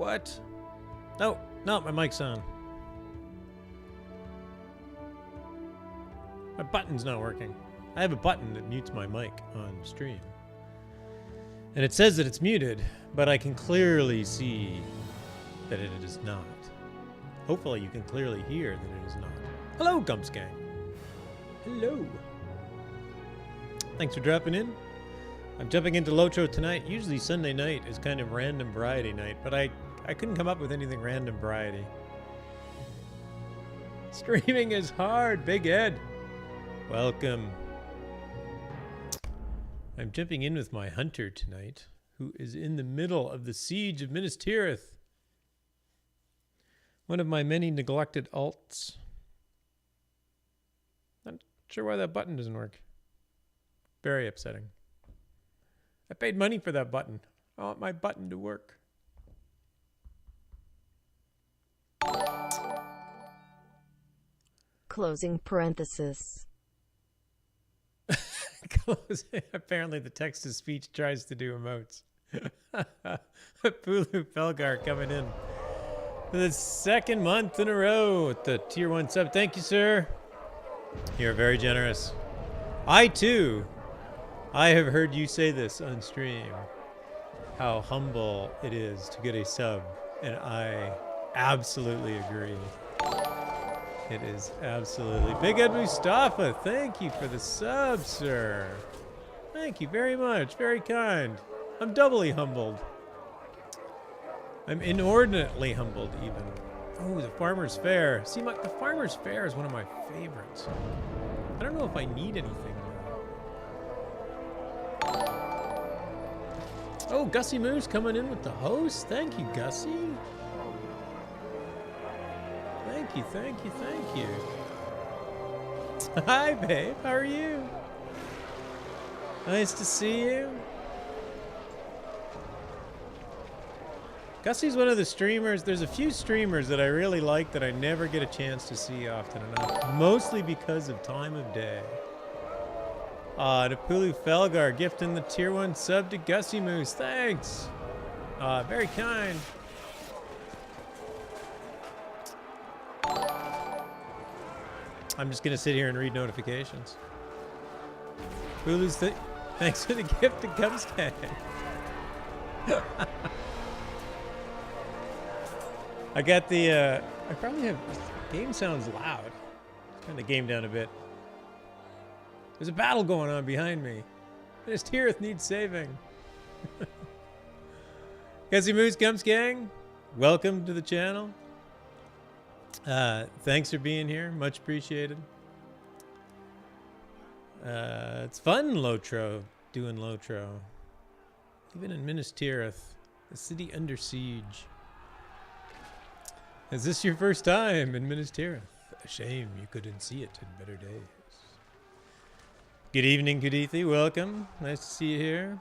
What? No, no, my mic's on. My button's not working. I have a button that mutes my mic on stream. And it says that it's muted, but I can clearly see that it is not. Hopefully you can clearly hear that it is not. Hello, Gumps Gang. Hello. Thanks for dropping in. I'm jumping into LotRO tonight. Usually Sunday night is kind of random variety night, but I couldn't come up with anything random variety. Streaming is hard, Big Ed. Welcome. I'm jumping in with my hunter tonight, who is in the middle of the siege of Minas Tirith. One of my many neglected alts. Not sure why that button doesn't work. Very upsetting. I paid money for that button. I want my button to work. Closing parenthesis. Apparently the text-to-speech tries to do emotes. Pulu Felgar coming in for the second month in a row with the tier 1 sub. Thank you, sir. You're very generous. I have heard you say this on stream, how humble it is to get a sub, and I absolutely agree. It is absolutely. Big Ed Mustafa, thank you for the sub, sir. Thank you very much. Very kind. I'm doubly humbled. I'm inordinately humbled, even. Oh, the Farmer's Fair. See, the Farmer's Fair is one of my favorites. I don't know if I need anything. Oh, Gussie Moose coming in with the host. Thank you, Gussie. Thank you, thank you, thank you. Hi, babe. How are you? Nice to see you. Gussie's one of the streamers. There's a few streamers that I really like that I never get a chance to see often enough. Mostly because of time of day. Napulu Felgar gifting the tier 1 sub to Gussie Moose. Thanks. Very kind. I'm just going to sit here and read notifications. Hulu's thanks for the gift to Cubs Gang. I got the, I probably have, game sounds loud. Turn the game down a bit. There's a battle going on behind me. Minas Tirith needs saving. Gussie Moose Gumps Gang, welcome to the channel. Thanks for being here. Much appreciated. It's fun, LotRO, doing LotRO. Even in Minas Tirith, the city under siege. Is this your first time in Minas Tirith? A shame you couldn't see it in better days. Good evening, Kudithi. Welcome. Nice to see you here.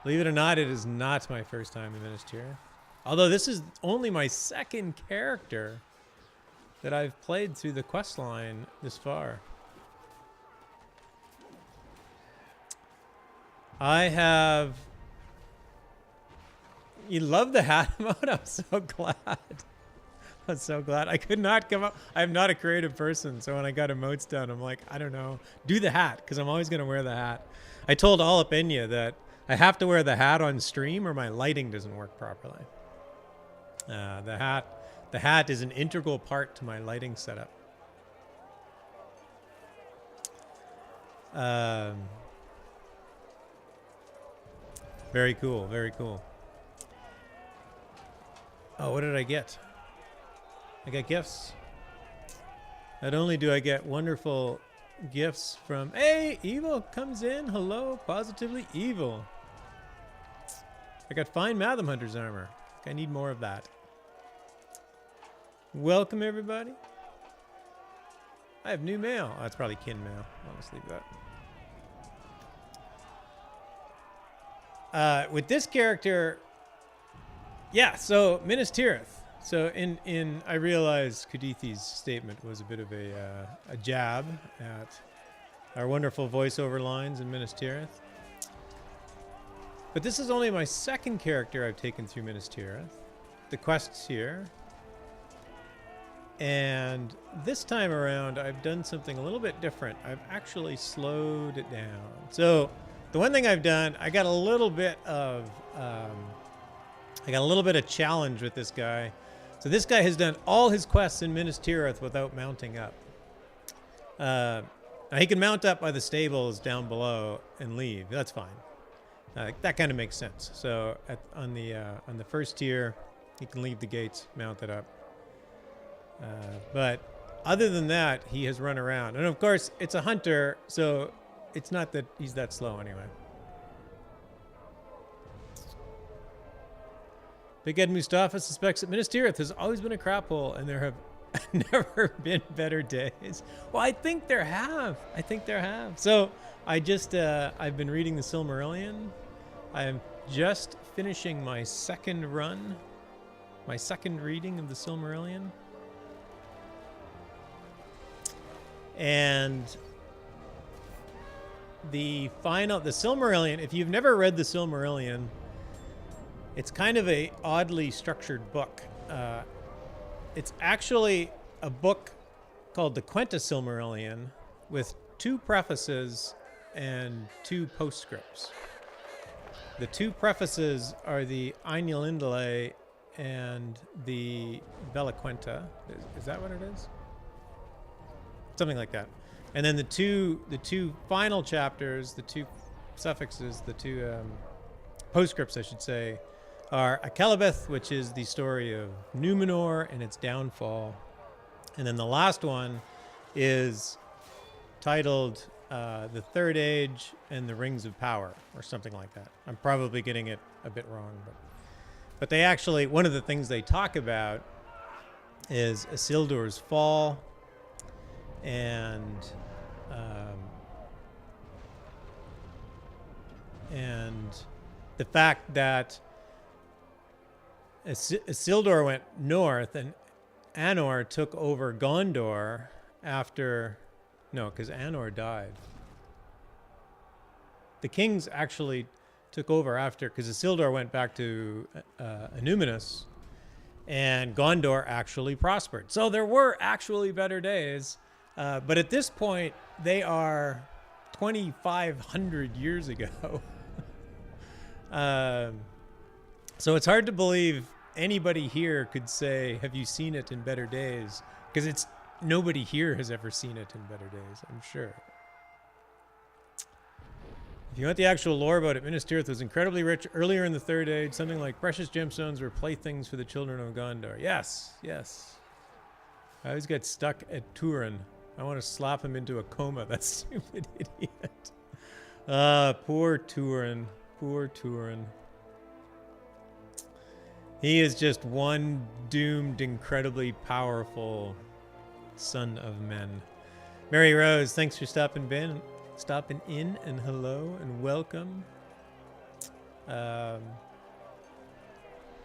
Believe it or not, it is not my first time in Minas Tirith. Although this is only my second character that I've played through the quest line this far. I have... You love the hat mode? I'm so glad. I'm so glad. I could not come up... I'm not a creative person, so when I got emotes done, I'm like, I don't know. Do the hat, because I'm always going to wear the hat. I told Alapenya that I have to wear the hat on stream or my lighting doesn't work properly. The hat is an integral part to my lighting setup. Very cool, very cool. Oh, what did I get? I got gifts. Not only do I get wonderful gifts from... Hey, Evil comes in. Hello, Positively Evil. I got fine Matham Hunter's armor. I need more of that. Welcome, everybody. I have new mail. Oh, that's probably kin mail. I'll just leave that. With this character, yeah, so Minas Tirith. So I realize Kudithi's statement was a bit of a jab at our wonderful voiceover lines in Minas Tirith. But this is only my second character I've taken through Minas Tirith. The quest's here. And this time around, I've done something a little bit different. I've actually slowed it down. So the one thing I've done, I got a little bit of challenge with this guy. So this guy has done all his quests in Minas Tirith without mounting up. Now he can mount up by the stables down below and leave. That's fine. That kind of makes sense. So on the first tier, he can leave the gates mounted up. But other than that, he has run around. And of course, it's a hunter, so it's not that he's that slow anyway. Big Ed Mustafa suspects that Minas Tirith has always been a crap hole, and there have never been better days. Well, I think there have. So I've been reading the Silmarillion. I'm just finishing my second reading of the Silmarillion. And the Silmarillion, if you've never read the Silmarillion, it's kind of a oddly structured book. It's actually a book called the Quenta Silmarillion with 2 prefaces and 2 postscripts. The 2 prefaces are the Ainulindale and the Bella Quenta. Is that what it is? Something like that. And then the two final chapters, the 2 suffixes, the 2 postscripts, I should say, are Akelabeth, which is the story of Numenor and its downfall. And then the last one is titled The Third Age and the Rings of Power, or something like that. I'm probably getting it a bit wrong, but they actually, one of the things they talk about is Isildur's fall, and the fact that Isildur went north and Anor took over Gondor after... No, because Anor died. The kings actually took over after, because Isildur went back to Annuminus, and Gondor actually prospered. So there were actually better days. But at this point, they are 2,500 years ago. So it's hard to believe anybody here could say, have you seen it in better days? Because nobody here has ever seen it in better days, I'm sure. If you want the actual lore about it, Minas Tirith was incredibly rich earlier in the Third Age. Something like precious gemstones were playthings for the children of Gondor. Yes. I always get stuck at Turin. I want to slap him into a coma, that stupid idiot. Poor Turin. He is just one doomed, incredibly powerful son of men. Mary Rose, thanks for stopping in, and hello and welcome.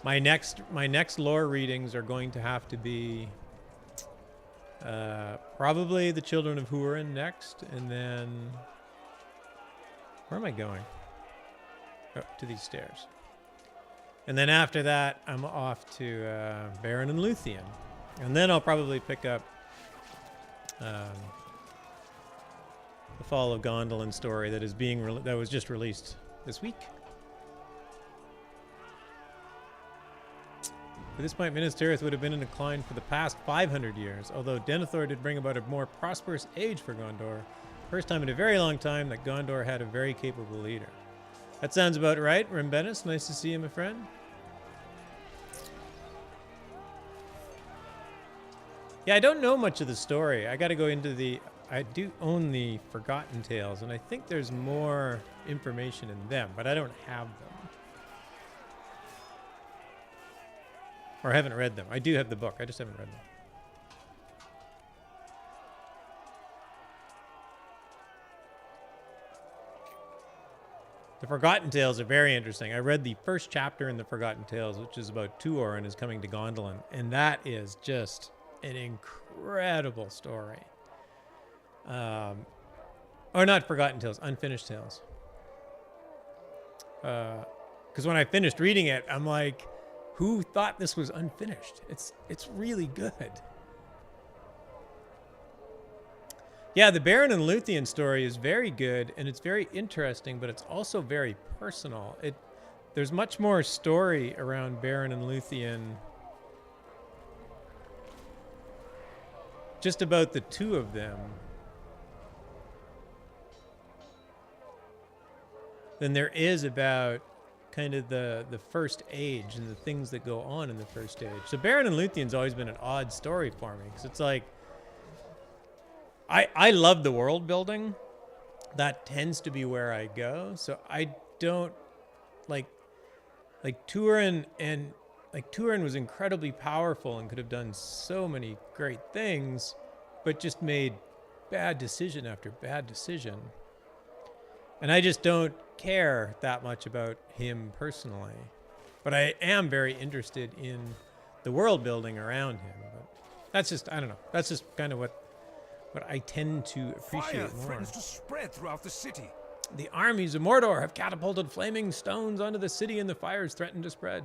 My next lore readings are going to have to be probably the Children of Hurin next, and then where am I going? Oh, to these stairs. And then after that, I'm off to Baron and Luthien. And then I'll probably pick up the Fall of Gondolin story that is that was just released this week. At this point, Minas Tirith would have been in decline for the past 500 years, although Denethor did bring about a more prosperous age for Gondor. First time in a very long time that Gondor had a very capable leader. That sounds about right. Rembenis, nice to see you, my friend. Yeah, I don't know much of the story. I got to go into I do own the Forgotten Tales, and I think there's more information in them, but I don't have them. Or I haven't read them. I do have the book. I just haven't read them. The Forgotten Tales are very interesting. I read the first chapter in the Forgotten Tales, which is about Tuorin is coming to Gondolin, and that is just an incredible story. Or not Forgotten Tales, Unfinished Tales. Because when I finished reading it, I'm like, who thought this was unfinished? It's really good. Yeah, the Baron and Luthien story is very good, and it's very interesting, but it's also very personal. There's much more story around Baron and Luthien, just about the two of them, than there is about kind of the first age and the things that go on in the first age. So Baron and Luthien's always been an odd story for me, because it's like, I love the world building. That tends to be where I go. So I don't like Turin, and like Turin was incredibly powerful and could have done so many great things, but just made bad decision after bad decision. And I just don't care that much about him personally. But I am very interested in the world building around him. But that's just, I don't know. That's just kind of what I tend to appreciate Fire more. threatens to spread throughout the city. The armies of Mordor have catapulted flaming stones onto the city, and the fires threaten to spread.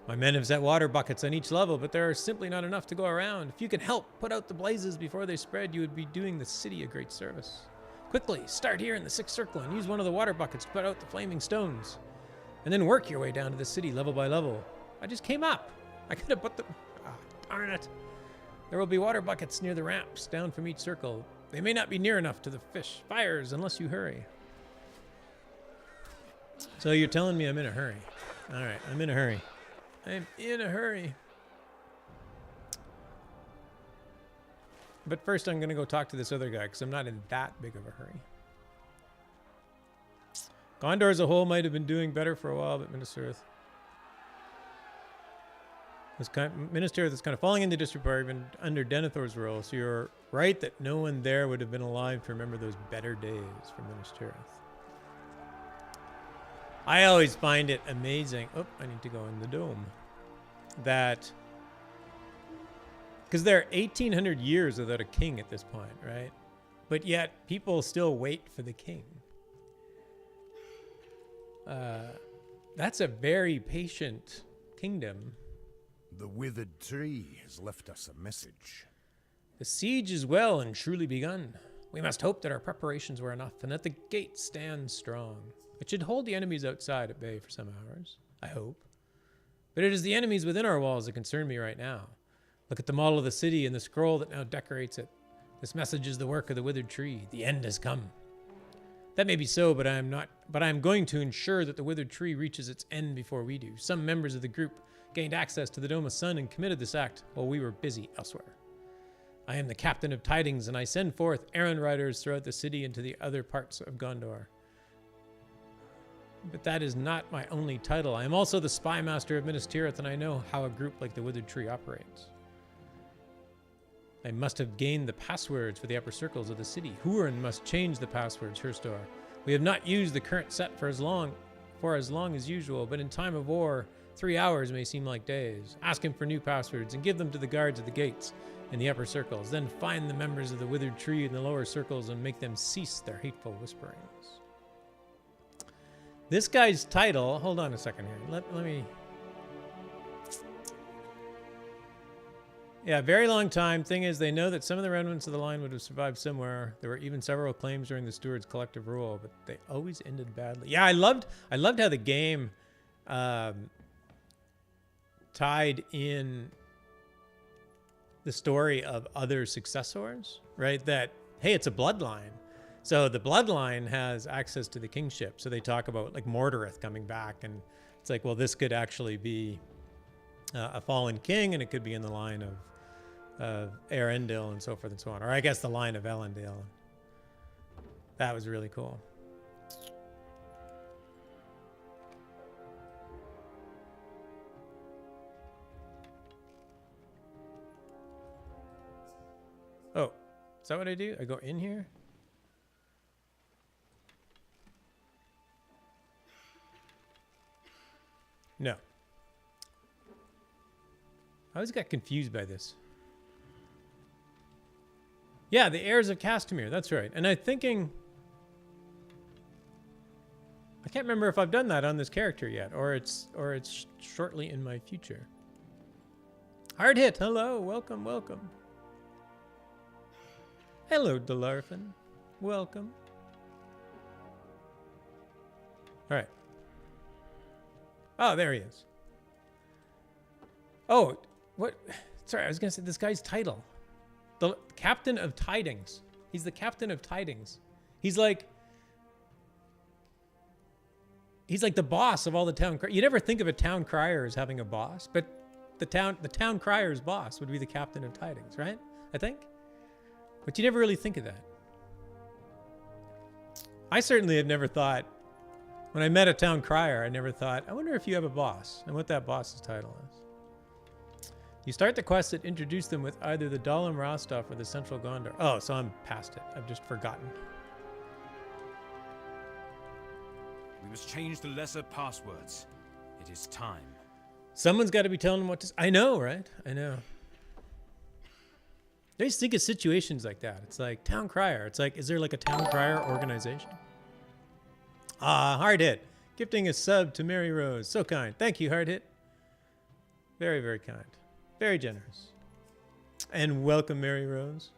My men have set water buckets on each level, but there are simply not enough to go around. If you can help put out the blazes before they spread, you would be doing the city a great service. Quickly, start here in the sixth circle and use one of the water buckets to put out the flaming stones. And then work your way down to the city level by level. I just came up. I could have put them... Ah, darn it. There will be water buckets near the ramps down from each circle. They may not be near enough to the fires unless you hurry. So you're telling me I'm in a hurry. All right, I'm in a hurry. I'm in a hurry. But first I'm going to go talk to this other guy, because I'm not in that big of a hurry. Gondor as a whole might have been doing better for a while, but Minas Tirith is kind of falling into disrepair even under Denethor's rule. So you're right that no one there would have been alive to remember those better days for Minas Tirith. I always find it amazing. Oh, I need to go in the dome. That, because they're 1,800 years without a king at this point, right? But yet people still wait for the king. That's a very patient kingdom. The withered tree has left us a message. The siege is well and truly begun. We must hope that our preparations were enough and that the gate stands strong. It should hold the enemies outside at bay for some hours, I hope. But it is the enemies within our walls that concern me right now. Look at the model of the city and the scroll that now decorates it. This message is the work of the withered tree. The end has come. That may be so, but I am going to ensure that the withered tree reaches its end before we do. Some members of the group gained access to the Dome of Sun and committed this act while we were busy elsewhere. I am the captain of tidings, and I send forth errand riders throughout the city and to the other parts of Gondor. But that is not my only title. I am also the spy master of Minas Tirith, and I know how a group like the Withered Tree operates. I must have gained the passwords for the upper circles of the city. Hurin must change the passwords, Hurstor. We have not used the current set for as long as usual, but in time of war, 3 hours may seem like days. Ask him for new passwords and give them to the guards at the gates in the upper circles. Then find the members of the Withered Tree in the lower circles and make them cease their hateful whisperings. This guy's title, hold on a second here. Let me... Yeah, very long time. Thing is, they know that some of the remnants of the line would have survived somewhere. There were even several claims during the Steward's collective rule, but they always ended badly. Yeah, I loved how the game tied in the story of other successors, right? That, hey, it's a bloodline. So the bloodline has access to the kingship. So they talk about like Mordorith coming back, and it's like, well, this could actually be a fallen king, and it could be in the line of Arendelle and so forth and so on. Or I guess the line of Elendil. That was really cool. Oh, is that what I do? I go in here? No. I always got confused by this. Yeah, the heirs of Castamere. That's right. And I can't remember if I've done that on this character yet, or it's shortly in my future. Hard hit. Hello. Welcome. Welcome. Hello, Delarfin. Welcome. All right. Oh, there he is. Oh, what? Sorry, I was going to say this guy's title. The Captain of Tidings. He's the Captain of Tidings. He's like the boss of all the town. You never think of a town crier as having a boss, but the town crier's boss would be the Captain of Tidings, right? I think. But you never really think of that. I certainly had never thought, when I met a town crier, I never thought, I wonder if you have a boss and what that boss's title is. You start the quest that introduce them with either the Dalim Rostov or the Central Gondor. Oh, so I'm past it. I've just forgotten. We must change the lesser passwords. It is time. Someone's got to be telling them what to... I know, right? I know. I just think of situations like that. It's like town crier. It's like, is there like a town crier organization? Ah, hard hit. Gifting a sub to Mary Rose. So kind. Thank you, hard hit. Very, very kind. Very generous. And welcome, Mary Rose.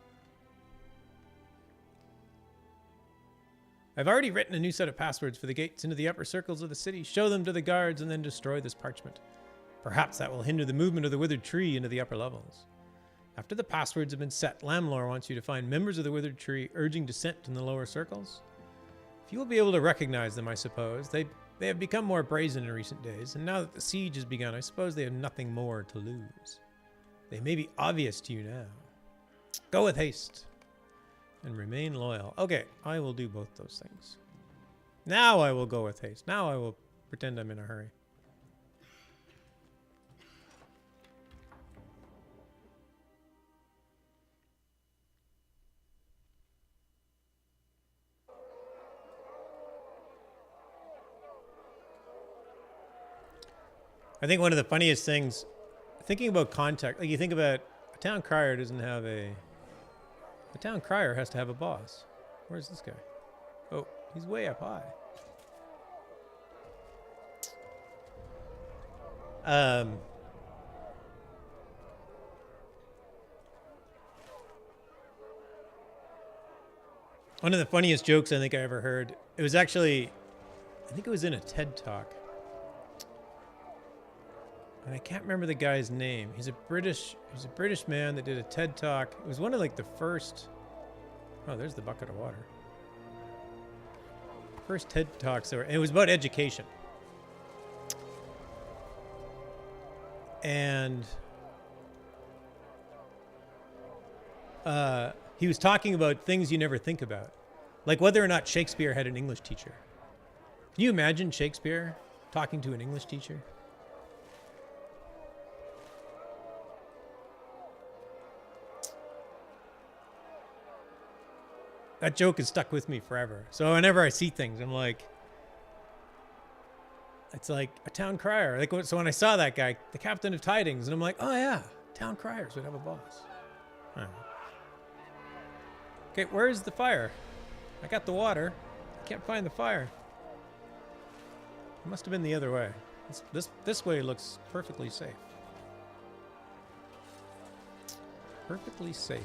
I've already written a new set of passwords for the gates into the upper circles of the city. Show them to the guards and then destroy this parchment. Perhaps that will hinder the movement of the withered tree into the upper levels. After the passwords have been set, Lamlore wants you to find members of the withered tree urging descent in the lower circles. If you will be able to recognize them, I suppose. They have become more brazen in recent days, and now that the siege has begun, I suppose they have nothing more to lose. They may be obvious to you now. Go with haste and remain loyal. Okay, I will do both those things. Now I will go with haste. Now I will pretend I'm in a hurry. I think one of the funniest things, thinking about contact, like you think about a town crier doesn't have a town crier has to have a boss. Where's this guy? Oh, he's way up high. One of the funniest jokes I think I ever heard, it was actually, I think it was in a TED Talk. And I can't remember the guy's name. He's a British man that did a TED Talk. It was one of like the first, oh, there's the bucket of water. First TED Talks there, and it was about education. And he was talking about things you never think about. Like whether or not Shakespeare had an English teacher. Can you imagine Shakespeare talking to an English teacher? That joke has stuck with me forever. So whenever I see things, I'm like, it's like a town crier. Like, so when I saw that guy, the Captain of Tidings, and I'm like, oh yeah, town criers would have a boss. All right. Okay, where's the fire? I got the water. I can't find the fire. It must have been the other way. This way looks perfectly safe. Perfectly safe.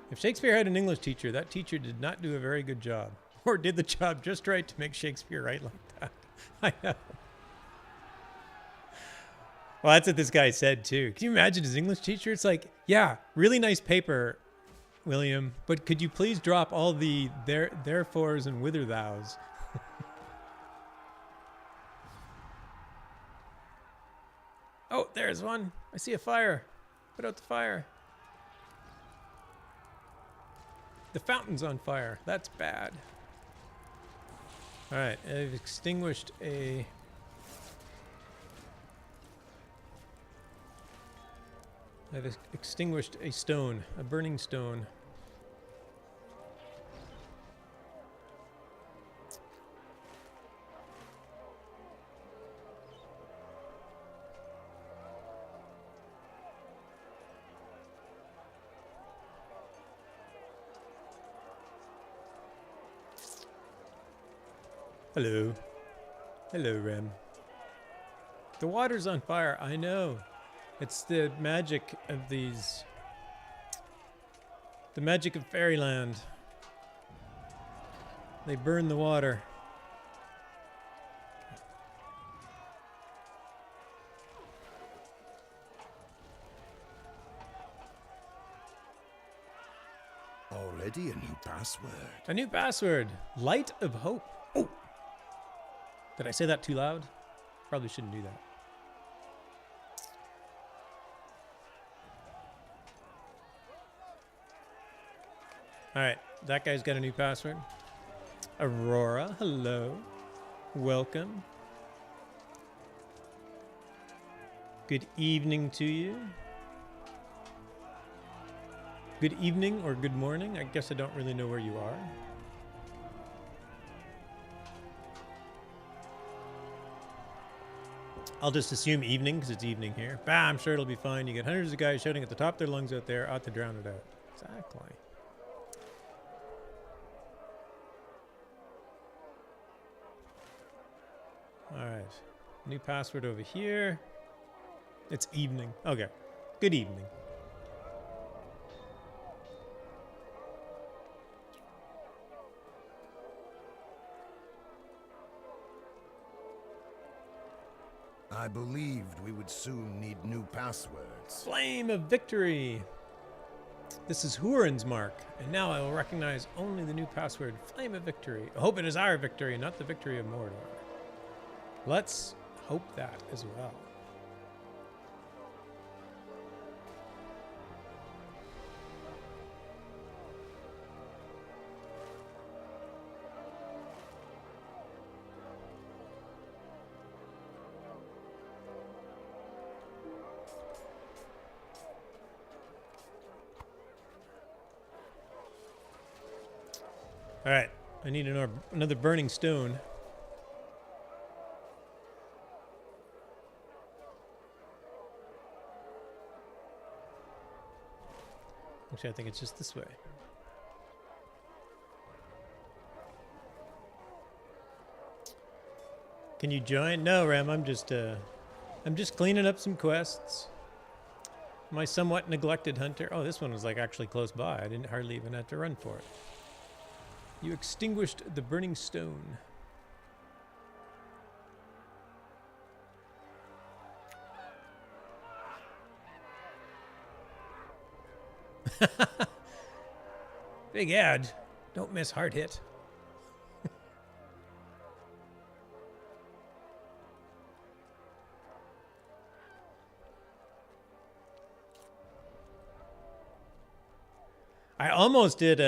If Shakespeare had an English teacher, that teacher did not do a very good job. Or did the job just right to make Shakespeare write like that. I know. Well, that's what this guy said, too. Can you imagine his English teacher? It's like, yeah, really nice paper, William, but could you please drop all the therefores and whither thous? Oh, there's one. I see a fire. Put out the fire. The fountain's on fire. That's bad. All right, I've extinguished a... I've extinguished a stone, a burning stone. Hello. Hello, Rem. The water's on fire. I know. It's the magic of these. The magic of fairyland. They burn the water. Already a new password. A new password. Light of Hope. Oh! Did I say that too loud? Probably shouldn't do that. Alright, that guy's got a new password. Aurora, hello. Welcome. Good evening to you. Good evening or good morning. I guess I don't really know where you are. I'll just assume evening because it's evening here. Bah, I'm sure it'll be fine. You get hundreds of guys shouting at the top of their lungs out there, ought to drown it out. Exactly. Alright. New password over here. It's evening. Okay. Good evening. I believed we would soon need new passwords. Flame of Victory. This is Huron's mark, and now I will recognize only the new password, Flame of Victory. I hope it is our victory, not the victory of Mordor. Let's hope that as well. All right, I need another burning stone. Actually, I think it's just this way. Can you join? No, Ram. I'm just cleaning up some quests. My somewhat neglected hunter. Oh, this one was like actually close by. I didn't hardly even have to run for it. You extinguished the burning stone. Big ad. Don't miss hard hit. I almost did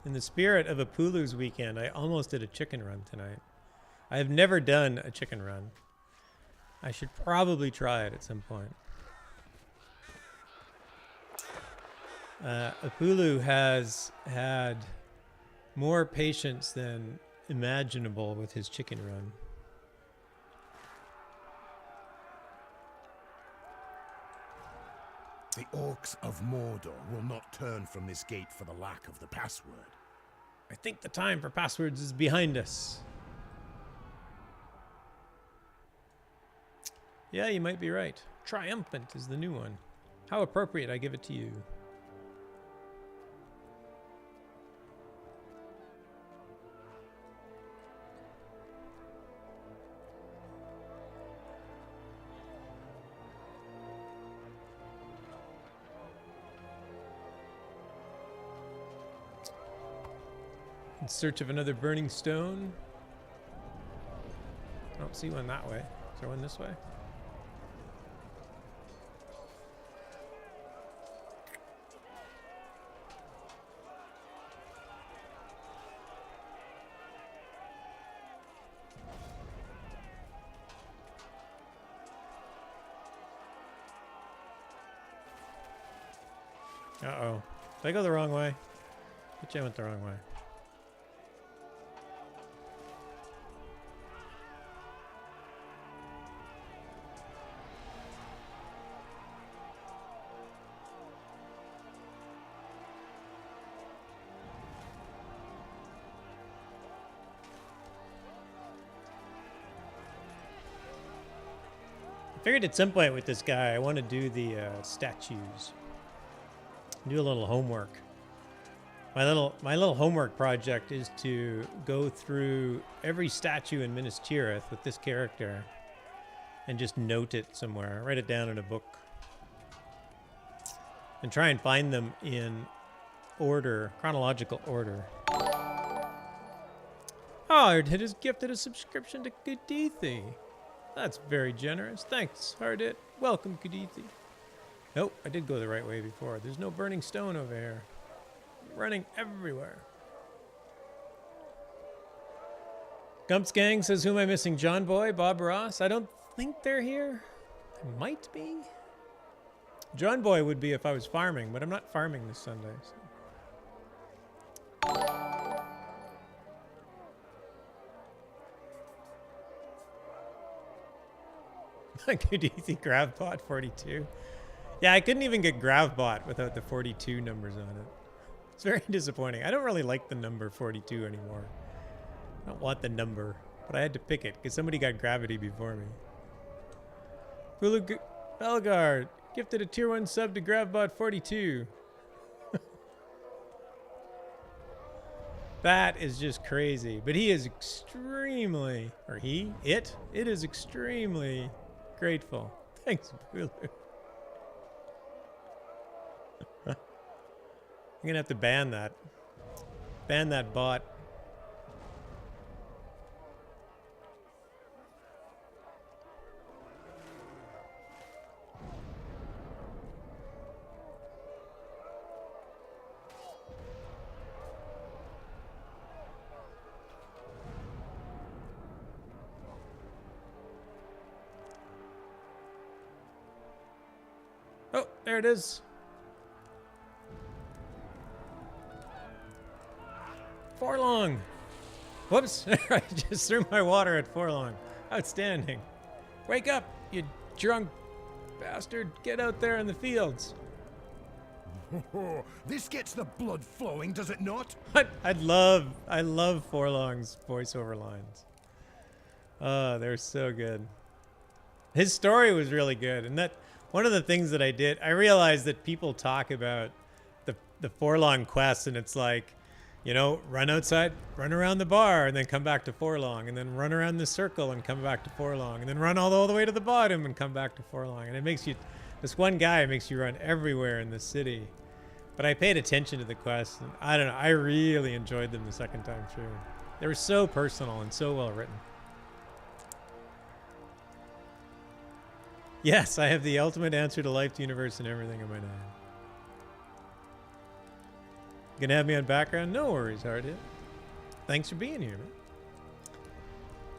in the spirit of a Pulu's weekend, I almost did a chicken run tonight. I have never done a chicken run. I should probably try it at some point. Apulu has had more patience than imaginable with his chicken run. The orcs of Mordor will not turn from this gate for the lack of the password. I think the time for passwords is behind us. Yeah, you might be right. Triumphant is the new one. How appropriate I give it to you. In search of another burning stone. I don't see one that way. Is there one this way? Uh-oh. Did I go the wrong way? I bet I went the wrong way. Figured at some point with this guy, I want to do the statues. Do a little homework. My little homework project is to go through every statue in Minas Tirith with this character and just note it somewhere. Write it down in a book. And try and find them in order, chronological order. Oh, Hardhit has gifted a subscription to Kudithi. That's very generous. Thanks, Hardhit. Welcome, Kudithi. Nope, I did go the right way before. There's no burning stone over here. Running everywhere. Gumps Gang says, who am I missing? John Boy, Bob Ross? I don't think they're here. They might be. John Boy would be if I was farming, but I'm not farming this Sunday. So. Kudithi Gravbot 42. Yeah, I couldn't even get Gravbot without the 42 numbers on it. It's very disappointing. I don't really like the number 42 anymore. I don't want the number, but I had to pick it because somebody got gravity before me. Hulu Belgard gifted a tier 1 sub to Gravbot 42. That is just crazy. But he is extremely, or it is extremely grateful. Thanks, Hulu. I'm gonna have to ban that. Ban that bot. Oh, there it is. Forlong. Whoops. I just threw my water at Forlong. Outstanding. Wake up, you drunk bastard. Get out there in the fields. This gets the blood flowing, does it not? I love Forlong's voiceover lines. Oh, they're so good. His story was really good. And that one of the things that I did, I realized that people talk about the Forlong quest, and it's like, you know, run outside, run around the bar, and then come back to Forlong, and then run around the circle and come back to Forlong, and then run all the way to the bottom and come back to Forlong. And it makes you, this one guy makes you run everywhere in the city. But I paid attention to the quests, and I don't know, I really enjoyed them the second time through. They were so personal and so well written. Yes, I have the ultimate answer to life, the universe, and everything in my name. Gonna have me on background? No worries, Hardhit. Thanks for being here, man.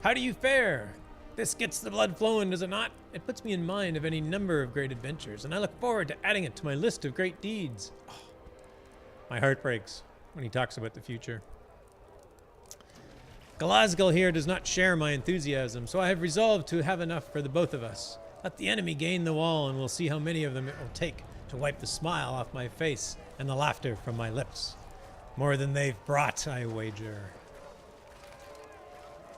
How do you fare? This gets the blood flowing, does it not? It puts me in mind of any number of great adventures, and I look forward to adding it to my list of great deeds. Oh, my heart breaks when he talks about the future. Glasgow here does not share my enthusiasm, so I have resolved to have enough for the both of us. Let the enemy gain the wall, and we'll see how many of them it will take to wipe the smile off my face and the laughter from my lips. More than they've brought, I wager.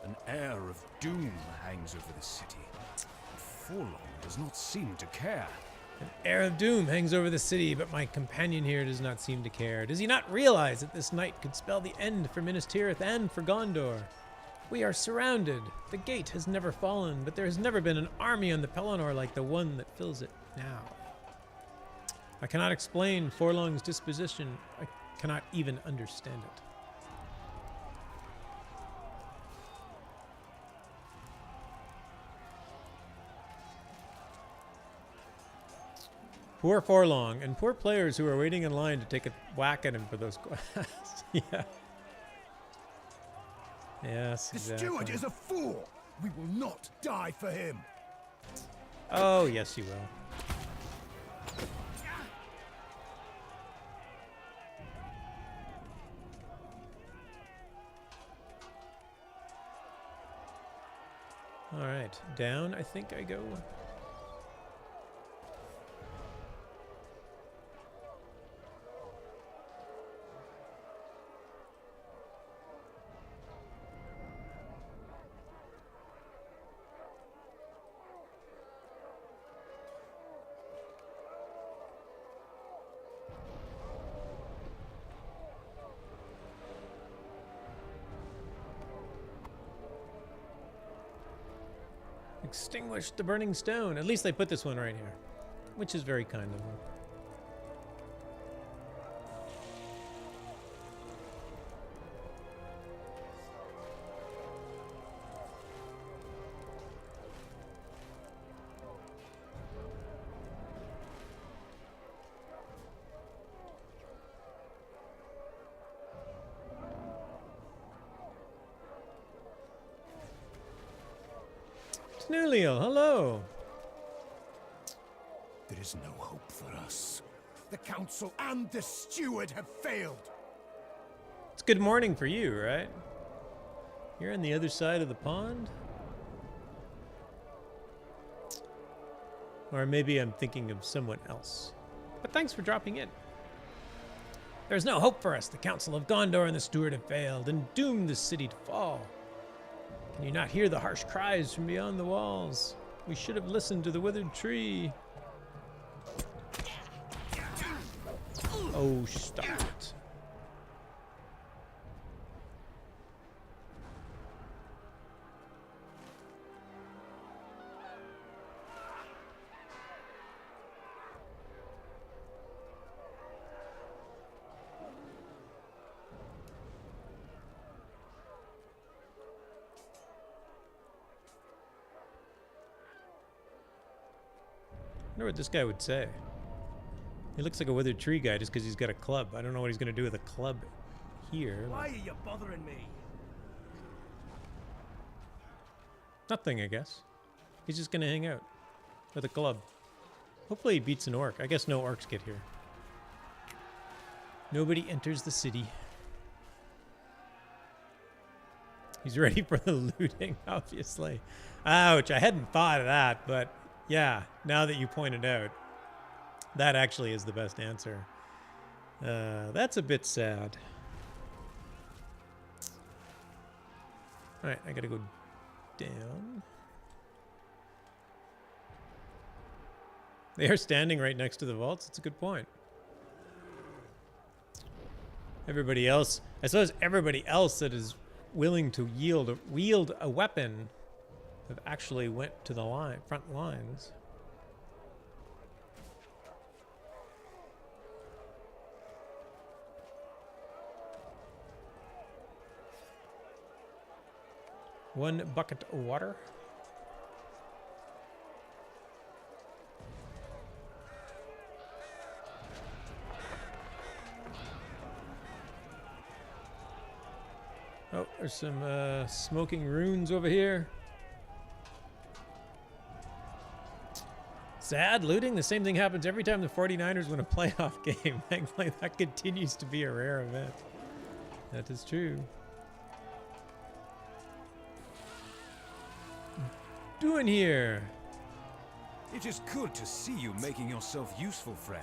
An air of doom hangs over the city. Forlong does not seem to care. An air of doom hangs over the city, but my companion here does not seem to care. Does he not realize that this night could spell the end for Minas Tirith and for Gondor? We are surrounded. The gate has never fallen, but there has never been an army on the Pelennor like the one that fills it now. I cannot explain Forlong's disposition. I cannot even understand it. Poor Forlong, and poor players who are waiting in line to take a whack at him for those quests. Yeah. Yes, The exactly. steward is a fool. We will not die for him. Oh, yes, you will. All right, down, I think I go. Extinguish the burning stone. At least they put this one right here, which is very kind of them. Snooliel, hello. There is no hope for us. The council and the steward have failed. It's good morning for you, right? You're on the other side of the pond? Or maybe I'm thinking of someone else. But thanks for dropping in. There's no hope for us. The Council of Gondor and the Steward have failed and doomed the city to fall. Can you not hear the harsh cries from beyond the walls? We should have listened to the withered tree. Oh, stop it. I wonder what this guy would say. He looks like a withered tree guy just because he's got a club. I don't know what he's going to do with a club here. Why are you bothering me? Nothing, I guess. He's just going to hang out with a club. Hopefully he beats an orc. I guess no orcs get here. Nobody enters the city. He's ready for the looting, obviously. Ouch, I hadn't thought of that, but yeah, now that you pointed out, that actually is the best answer. That's a bit sad. All right, I gotta go down. They are standing right next to the vaults. That's a good point. Everybody else, I suppose everybody else that is willing to wield a weapon have actually went to the front lines. One bucket of water. Oh, there's some smoking runes over here. Sad looting. The same thing happens every time the 49ers win a playoff game. Thankfully, that continues to be a rare event. That is true. Doing here? It is good to see you making yourself useful, friend.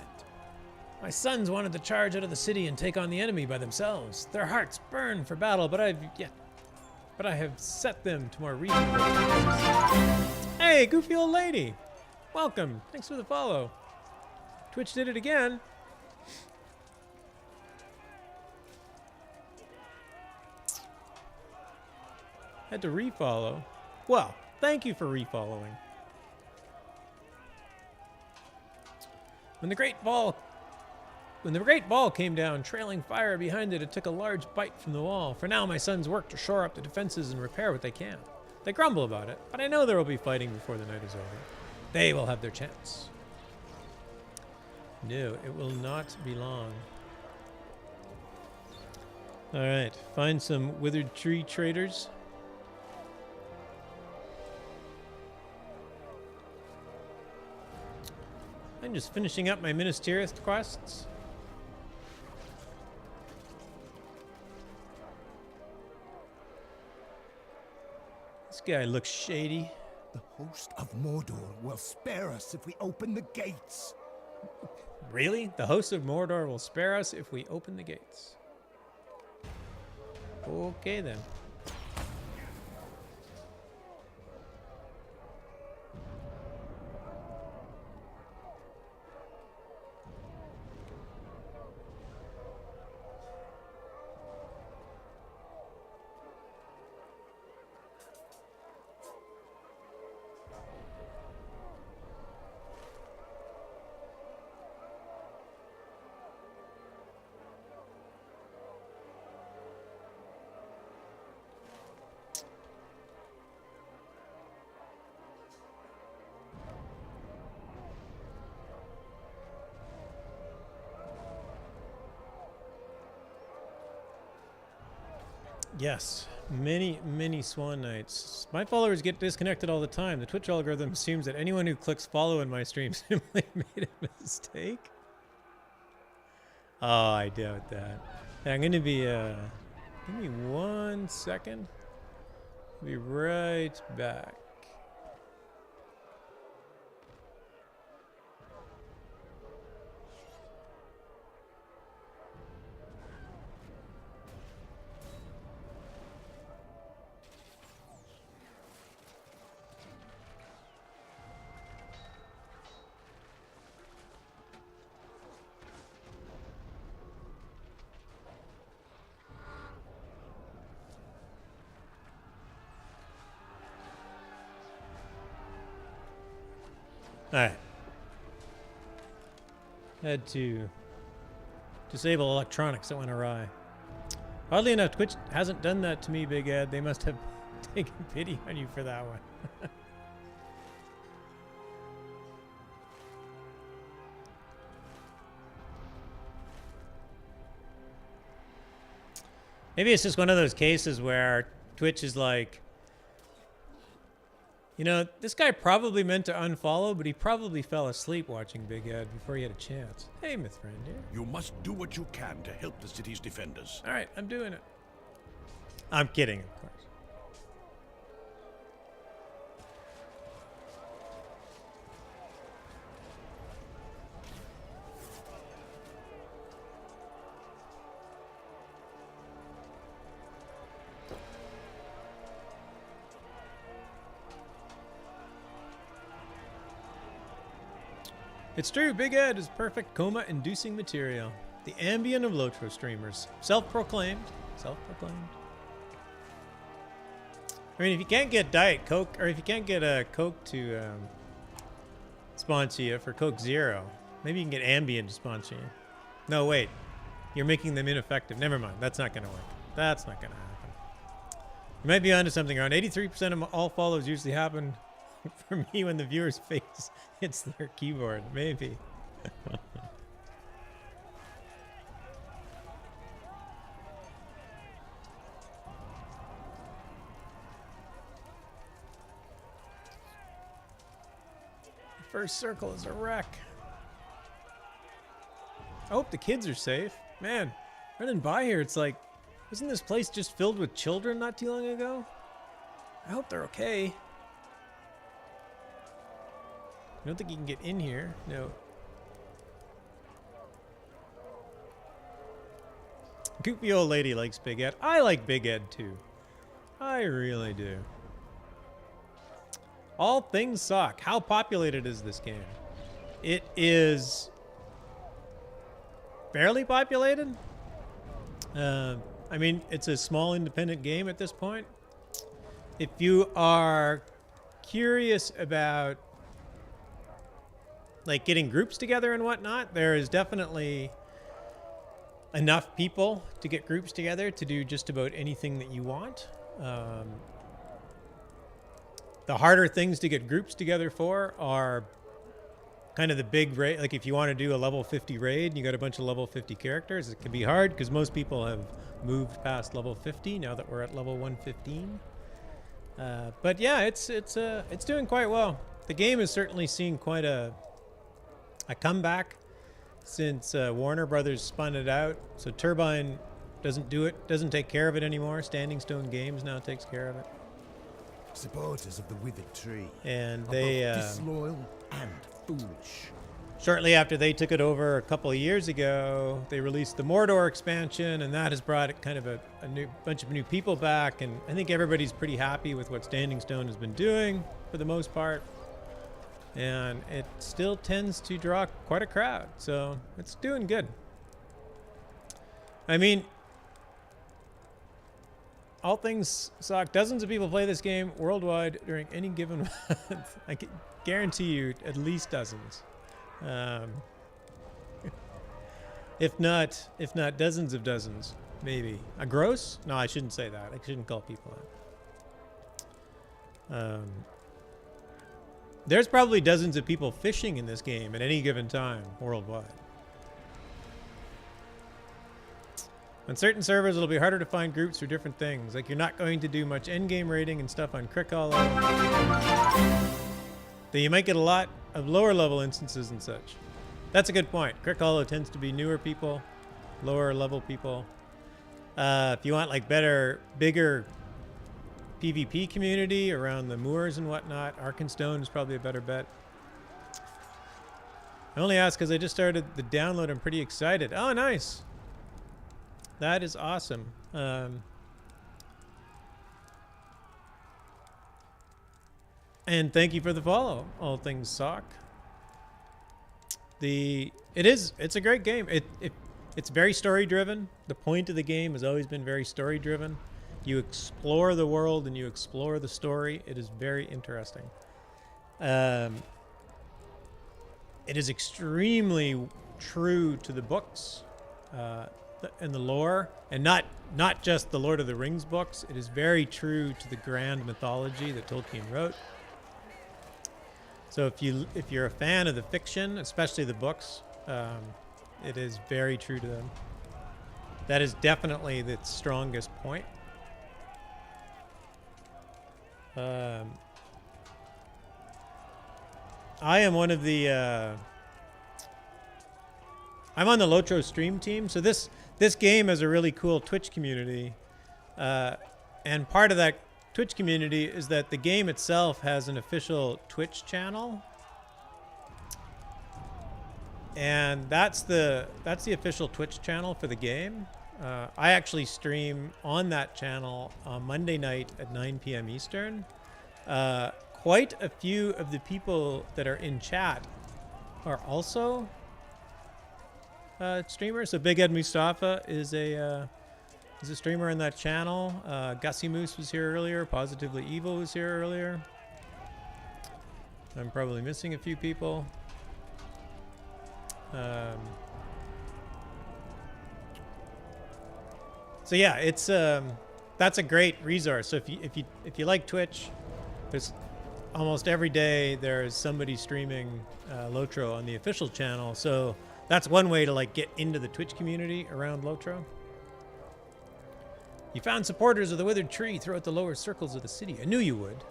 My sons wanted to charge out of the city and take on the enemy by themselves. Their hearts burn for battle, but I have set them to more reasonable tasks. Hey, goofy old lady. Welcome. Thanks for the follow. Twitch did it again. Had to refollow. Well, thank you for refollowing. When the great ball came down, trailing fire behind it, it took a large bite from the wall. For now, my sons work to shore up the defenses and repair what they can. They grumble about it, but I know there will be fighting before the night is over. They will have their chance. No, it will not be long. All right, find some withered tree traders. I'm just finishing up my Minas Tirith quests. This guy looks shady. The host of Mordor will spare us if we open the gates. Really? The host of Mordor will spare us if we open the gates. Okay then. Yes, many Swan Nights. My followers get disconnected all the time. The Twitch algorithm assumes that anyone who clicks follow in my stream simply made a mistake. Oh, I doubt that. I'm gonna be, give me 1 second. I'll be right back. Alright. Had to disable electronics that went awry. Oddly enough, Twitch hasn't done that to me, Big Ed. They must have taken pity on you for that one. Maybe it's just one of those cases where Twitch is like, you know, this guy probably meant to unfollow, but he probably fell asleep watching Big Ed before he had a chance. Hey, Myth Friend here. You must do what you can to help the city's defenders. All right, I'm doing it. I'm kidding, of course. It's true, Big Ed is perfect coma-inducing material. The Ambien of LotRO streamers. Self-proclaimed. Self-proclaimed. I mean, if you can't get Diet Coke, or if you can't get a Coke to sponsor you for Coke Zero, maybe you can get Ambien to sponsor you. No, wait. You're making them ineffective. Never mind. That's not going to work. That's not going to happen. You might be onto something. Around 83% of all follows usually happen for me when the viewer's face hits their keyboard. Maybe. First circle is a wreck. I hope the kids are safe. Man, running by here, it's like, wasn't this place just filled with children not too long ago? I hope they're okay. I don't think you can get in here. No. Goopy old lady likes Big Ed. I like Big Ed too. I really do. All things suck. How populated is this game? It is fairly populated. I mean, it's a small independent game at this point. If you are curious about like getting groups together and whatnot, there is definitely enough people to get groups together to do just about anything that you want. The harder things to get groups together for are kind of the big raid. Like if you want to do a level 50 raid and you got a bunch of level 50 characters, it can be hard because most people have moved past level 50 now that we're at level 115. But yeah, it's doing quite well. The game is certainly seeing quite a comeback since Warner Brothers spun it out. So Turbine doesn't take care of it anymore. Standing Stone Games now takes care of it. Supporters of the withered tree. And are they both disloyal and foolish. Shortly after they took it over a couple of years ago, they released the Mordor expansion, and that has brought kind of a new bunch of new people back. And I think everybody's pretty happy with what Standing Stone has been doing for the most part. And it still tends to draw quite a crowd, so it's doing good. I mean, all things suck. Dozens of people play this game worldwide during any given month. I can guarantee you at least dozens. If not dozens of dozens, maybe. A gross? No, I shouldn't say that. I shouldn't call people that. There's probably dozens of people fishing in this game at any given time worldwide. On certain servers, it'll be harder to find groups for different things. Like, you're not going to do much endgame raiding and stuff on Crickall. Though you might get a lot of lower level instances and such. That's a good point. Crick Hollow tends to be newer people, lower level people. If you want like better, bigger PvP community around the moors and whatnot, Arkenstone is probably a better bet. I only ask because I just started the download. I'm pretty excited. Oh, nice. That is awesome. And thank you for the follow, All Things Sock. It's a great game. It's very story driven. The point of the game has always been very story driven. You explore the world and you explore the story. It is very interesting. It is extremely true to the books and the lore, and not just the Lord of the Rings books. It is very true to the grand mythology that Tolkien wrote. So if you're a fan of the fiction, especially the books, it is very true to them. That is definitely the strongest point. I am one of the I'm on the LotRO stream team. So this game has a really cool Twitch community, and part of that Twitch community is that the game itself has an official Twitch channel, and that's the official Twitch channel for the game. I actually stream on that channel on Monday night at 9 p.m. Eastern. Quite a few of the people that are in chat are also streamers. So Big Ed Mustafa is a streamer on that channel. Gussie Moose was here earlier. Positively Evil was here earlier. I'm probably missing a few people. So yeah, it's that's a great resource. So if you like Twitch, there's almost every day there's somebody streaming LotRO on the official channel. So that's one way to like get into the Twitch community around LotRO. You found supporters of the Withered Tree throughout the lower circles of the city. I knew you would.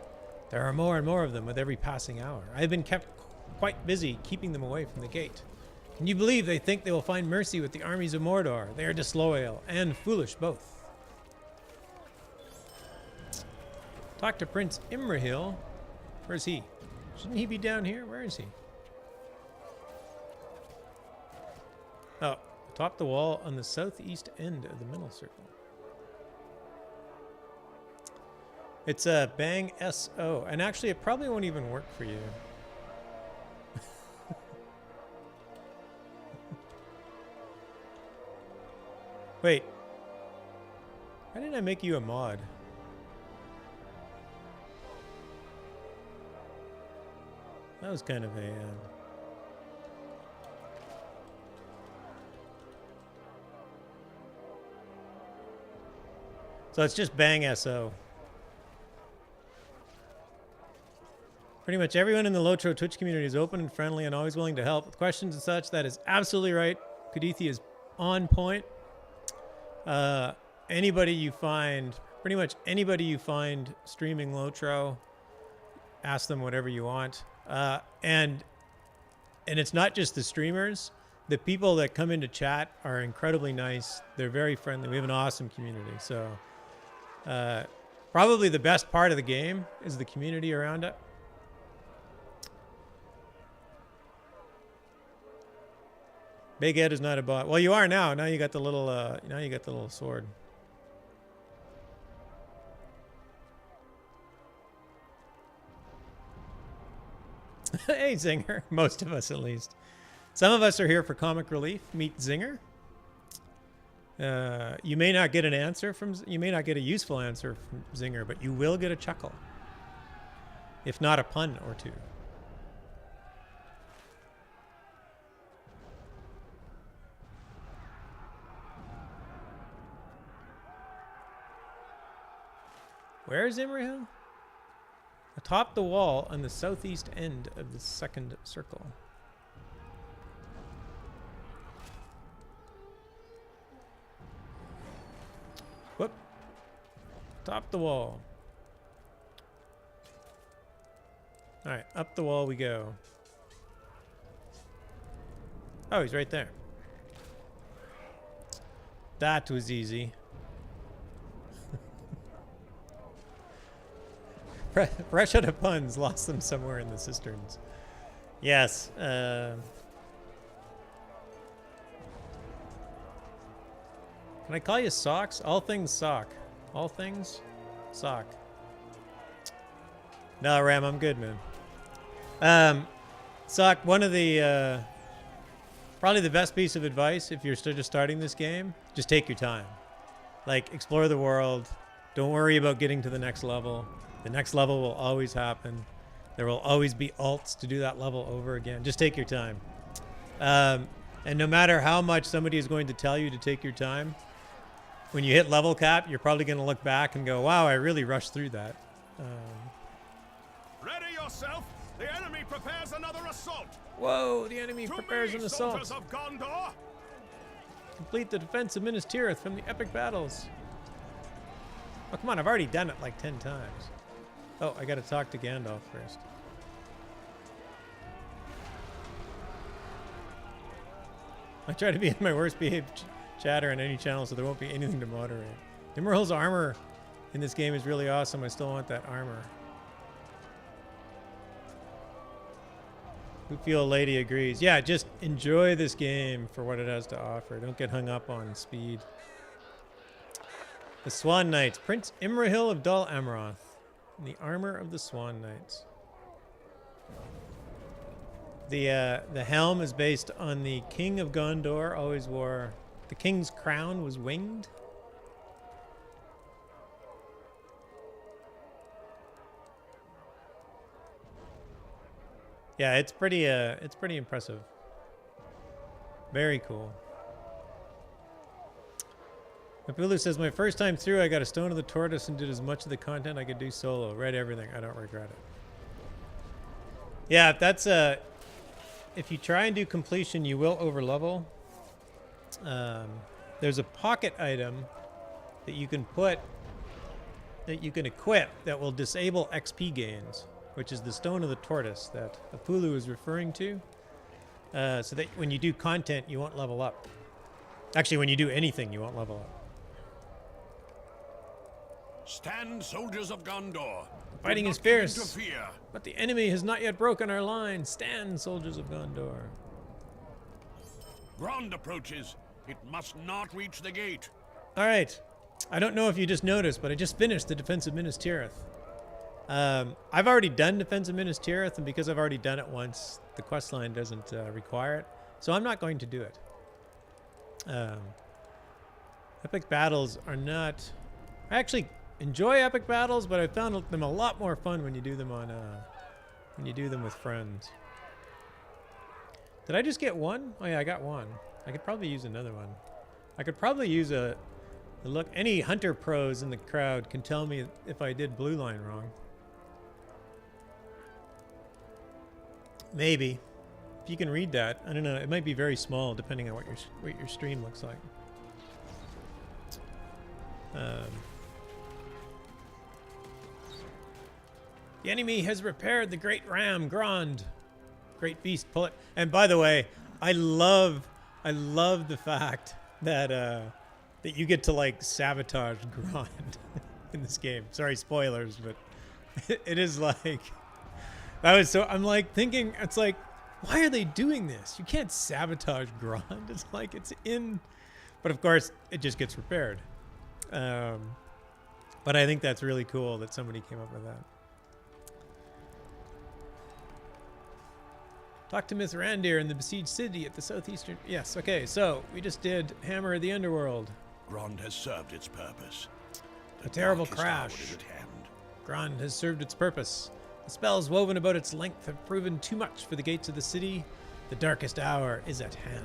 There are more and more of them with every passing hour. I have been kept quite busy keeping them away from the gate. Can you believe they think they will find mercy with the armies of Mordor? They are disloyal and foolish both. Talk to Prince Imrahil. Where's he? Shouldn't he be down here? Where is he? Oh, atop the wall on the southeast end of the middle circle. It's a Bang SO, and actually it probably won't even work for you. Wait, why didn't I make you a mod? That was kind of a... So it's just Bang SO. Pretty much everyone in the LotRO Twitch community is open and friendly and always willing to help with questions and such. That is absolutely right. Kadithi is on point. Anybody you find, pretty much anybody you find streaming LotRO, ask them whatever you want. And it's not just the streamers. The people that come into chat are incredibly nice. They're very friendly. We have an awesome community. So probably the best part of the game is the community around it. Big Ed is not a bot. Well, you are now. Now you got the little. Now you got the little sword. Hey, Zinger. Most of us, at least. Some of us are here for comic relief. Meet Zinger. You may not get an answer from. You may not get a useful answer from Zinger, but you will get a chuckle, if not a pun or two. Where is Imrahil? Atop the wall on the southeast end of the second circle. Whoop. Top the wall. Alright, up the wall we go. Oh, he's right there. That was easy. Fresh out of puns, lost them somewhere in the cisterns. Yes. Can I call you Socks? All things sock. All things sock. No, Ram, I'm good, man. Sock, one of the probably the best piece of advice if you're still just starting this game, just take your time. Like, explore the world. Don't worry about getting to the next level. The next level will always happen. There will always be alts to do that level over again. Just take your time. And no matter how much somebody is going to tell you to take your time, when you hit level cap, you're probably going to look back and go, wow, I really rushed through that. Ready yourself! The enemy prepares another assault! Whoa, the enemy prepares an assault. Soldiers of Gondor! Complete the defense of Minas Tirith from the epic battles. Oh, come on, I've already done it like 10 times. Oh, I gotta talk to Gandalf first. I try to be in my worst behaved chatter on any channel so there won't be anything to moderate. Imrahil's armor in this game is really awesome. I still want that armor. Hoopfield Lady agrees. Yeah, just enjoy this game for what it has to offer. Don't get hung up on speed. The Swan Knights. Prince Imrahil of Dol Amroth. The armor of the Swan Knights. The helm is based on the King of Gondor. Always wore... The king's crown was winged. Yeah, it's pretty impressive. Very cool. Mapulu says, my first time through, I got a Stone of the Tortoise and did as much of the content I could do solo. Read everything. I don't regret it. Yeah, that's if you try and do completion, you will overlevel. There's a pocket item that you can put, that you can equip that will disable XP gains, which is the Stone of the Tortoise that Apulu is referring to. So that when you do content, you won't level up. Actually, when you do anything, you won't level up. Stand, soldiers of Gondor! Fighting is fierce, but the enemy has not yet broken our line. Stand, soldiers of Gondor. Grond approaches. It must not reach the gate. All right. I don't know if you just noticed, but I just finished the Defense of Minas Tirith. I've already done Defense of Minas Tirith, and because I've already done it once, the questline doesn't require it. So I'm not going to do it. Epic battles are not... I actually enjoy epic battles, but I found them a lot more fun when you do them on when you do them with friends. Did I just get one? Oh yeah, I got one. I could probably use another one. I could probably use a look. Any hunter pros in the crowd can tell me if I did blue line wrong. Maybe. If you can read that, I don't know. It might be very small depending on what your stream looks like. The enemy has repaired the great ram, Grond. Great beast, pull it. And by the way, I love the fact that that you get to like sabotage Grond in this game. Sorry, spoilers, but it is like that was so. I'm like thinking, it's like, why are they doing this? You can't sabotage Grond. It's like it's in, but of course it just gets repaired. But I think that's really cool that somebody came up with that. Talk to Mithrandir in the besieged city at the southeastern... Yes, okay, so we just did Hammer of the Underworld. Grond has served its purpose. A terrible crash. Grond has served its purpose. The spells woven about its length have proven too much for the gates of the city. The darkest hour is at hand.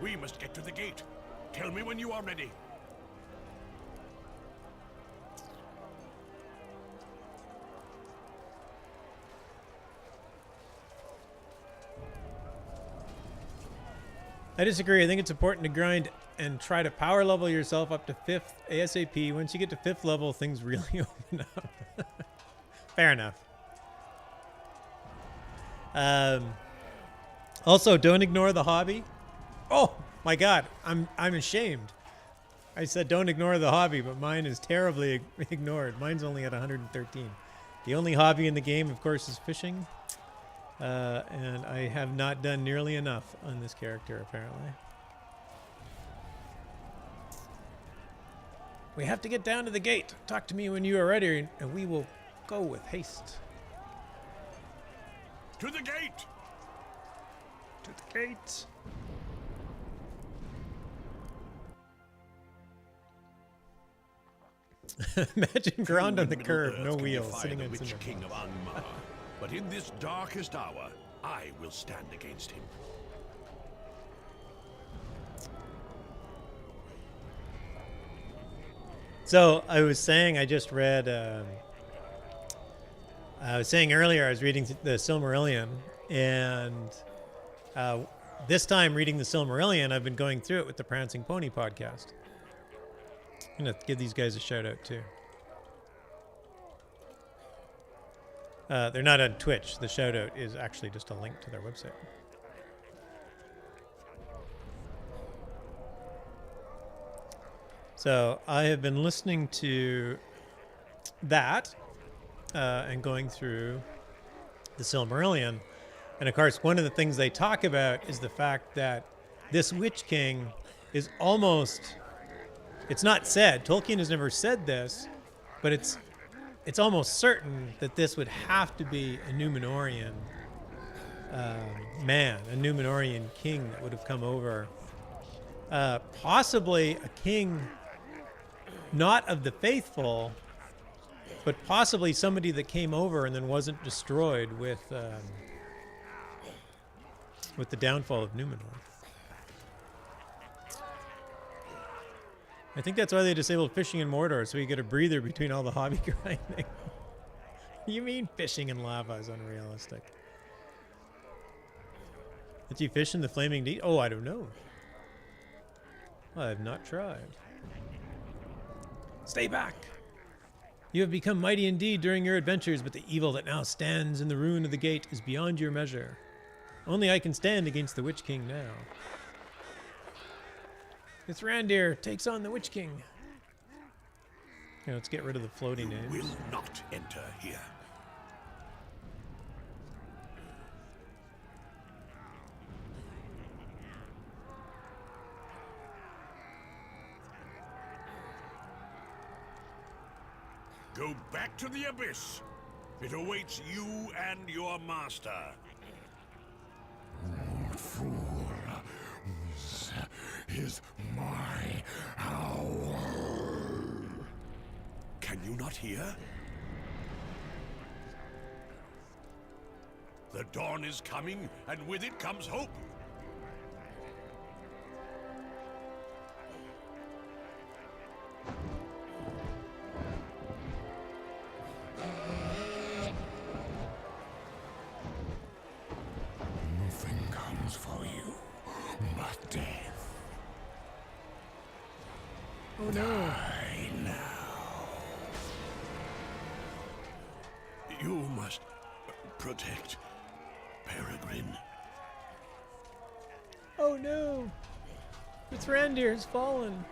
We must get to the gate. Tell me when you are ready. I disagree. I think it's important to grind and try to power level yourself up to 5th ASAP. Once you get to 5th level, things really open up. Fair enough. Also, don't ignore the hobby. Oh my God, I'm ashamed. I said don't ignore the hobby, but mine is terribly ignored. Mine's only at 113. The only hobby in the game, of course, is fishing. And I have not done nearly enough on this character, apparently. We have to get down to the gate. Talk to me when you are ready, and we will go with haste. To the gate! To the gate. Imagine ground on the curb, no wheels, sitting on cinder King of Angmar. But in this darkest hour, I will stand against him. So I was saying, I just read. I was saying earlier, I was reading the Silmarillion, and this time reading the Silmarillion, I've been going through it with the Prancing Pony podcast. I'm gonna give these guys a shout out too. They're not on Twitch. The shout out is actually just a link to their website. So I have been listening to that and going through the Silmarillion. And of course, one of the things they talk about is the fact that this Witch King is almost, it's not said, Tolkien has never said this, but it's almost certain that this would have to be a Númenorian man, a Númenorian king that would have come over. Possibly a king not of the faithful, but possibly somebody that came over and then wasn't destroyed with the downfall of Númenor. I think that's why they disabled fishing in Mordor, so you get a breather between all the hobby grinding. You mean fishing in lava is unrealistic? Did you fish in the Flaming Deep? Oh, I don't know. I have not tried. Stay back! You have become mighty indeed during your adventures, but the evil that now stands in the ruin of the gate is beyond your measure. Only I can stand against the Witch King now. Thrandir takes on the Witch King. Okay, let's get rid of the floating names. Will not enter here. Go back to the abyss. It awaits you and your master. Fool. This is my hour. Can you not hear? The dawn is coming, and with it comes hope. Nothing comes for you but death. Oh no. Die now. You must protect Peregrine. Oh no. Thrandir has fallen.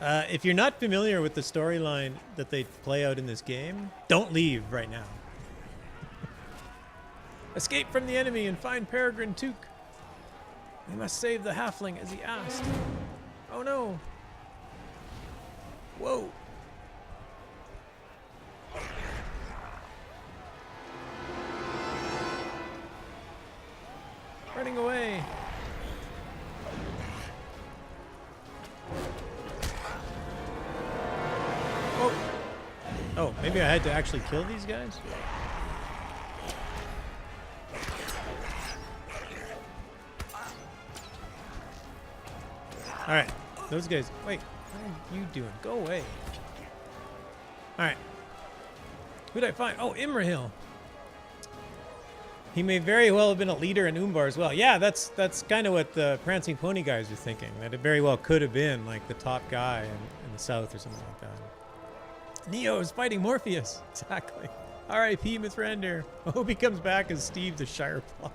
If you're not familiar with the storyline that they play out in this game, don't leave right now. Escape from the enemy and find Peregrine Took. We must save the halfling as he asked. Oh no. Whoa. Running away. Oh, maybe I had to actually kill these guys? Alright, those guys, wait, what are you doing? Go away. Alright. Who'd I find? Oh, Imrahil. He may very well have been a leader in Umbar as well. Yeah, that's kind of what the Prancing Pony guys are thinking. That it very well could have been like the top guy in the south or something like that. Neo is fighting Morpheus. Exactly. R.I.P. Mithrandir. I hope he comes back as Steve the Shire Plot.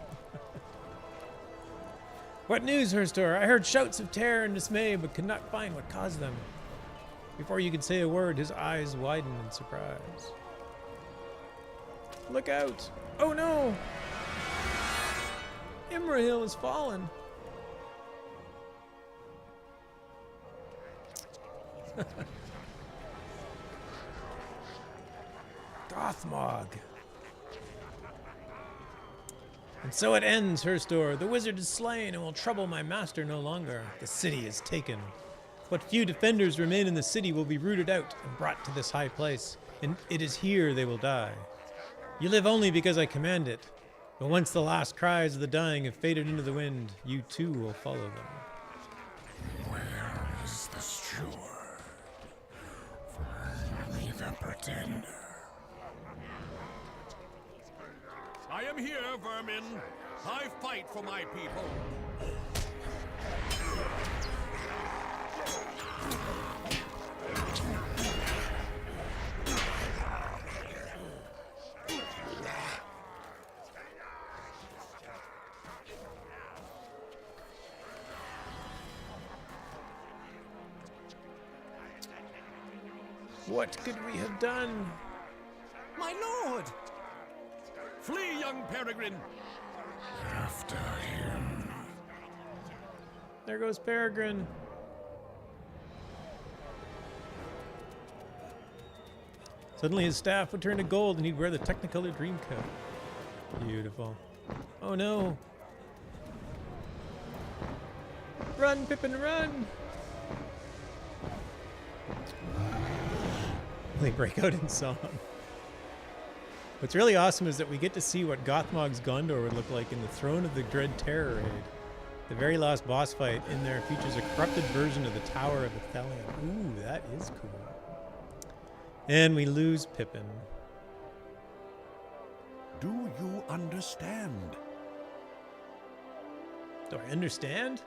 What news, Herstor? I heard shouts of terror and dismay, but could not find what caused them. Before you could say a word, his eyes widened in surprise. Look out! Oh no! Imrahil has fallen. Gothmog. And so it ends, Herstor. The wizard is slain and will trouble my master no longer. The city is taken. What few defenders remain in the city will be rooted out and brought to this high place, and it is here they will die. You live only because I command it, but once the last cries of the dying have faded into the wind, you too will follow them. Where is the steward? Finally the pretender. I am here, vermin. I fight for my people. What could we have done? My lord! Flee, young peregrine! After him. There goes Peregrine. Suddenly his staff would turn to gold and he'd wear the Technicolor dream coat. Beautiful. Oh no. Run, Pippin, run! They break out in song. What's really awesome is that we get to see what Gothmog's Gondor would look like in the Throne of the Dread Terror raid. The very last boss fight in there features a corrupted version of the Tower of Athelion. Ooh, that is cool. And we lose Pippin. Do you understand? Do I understand?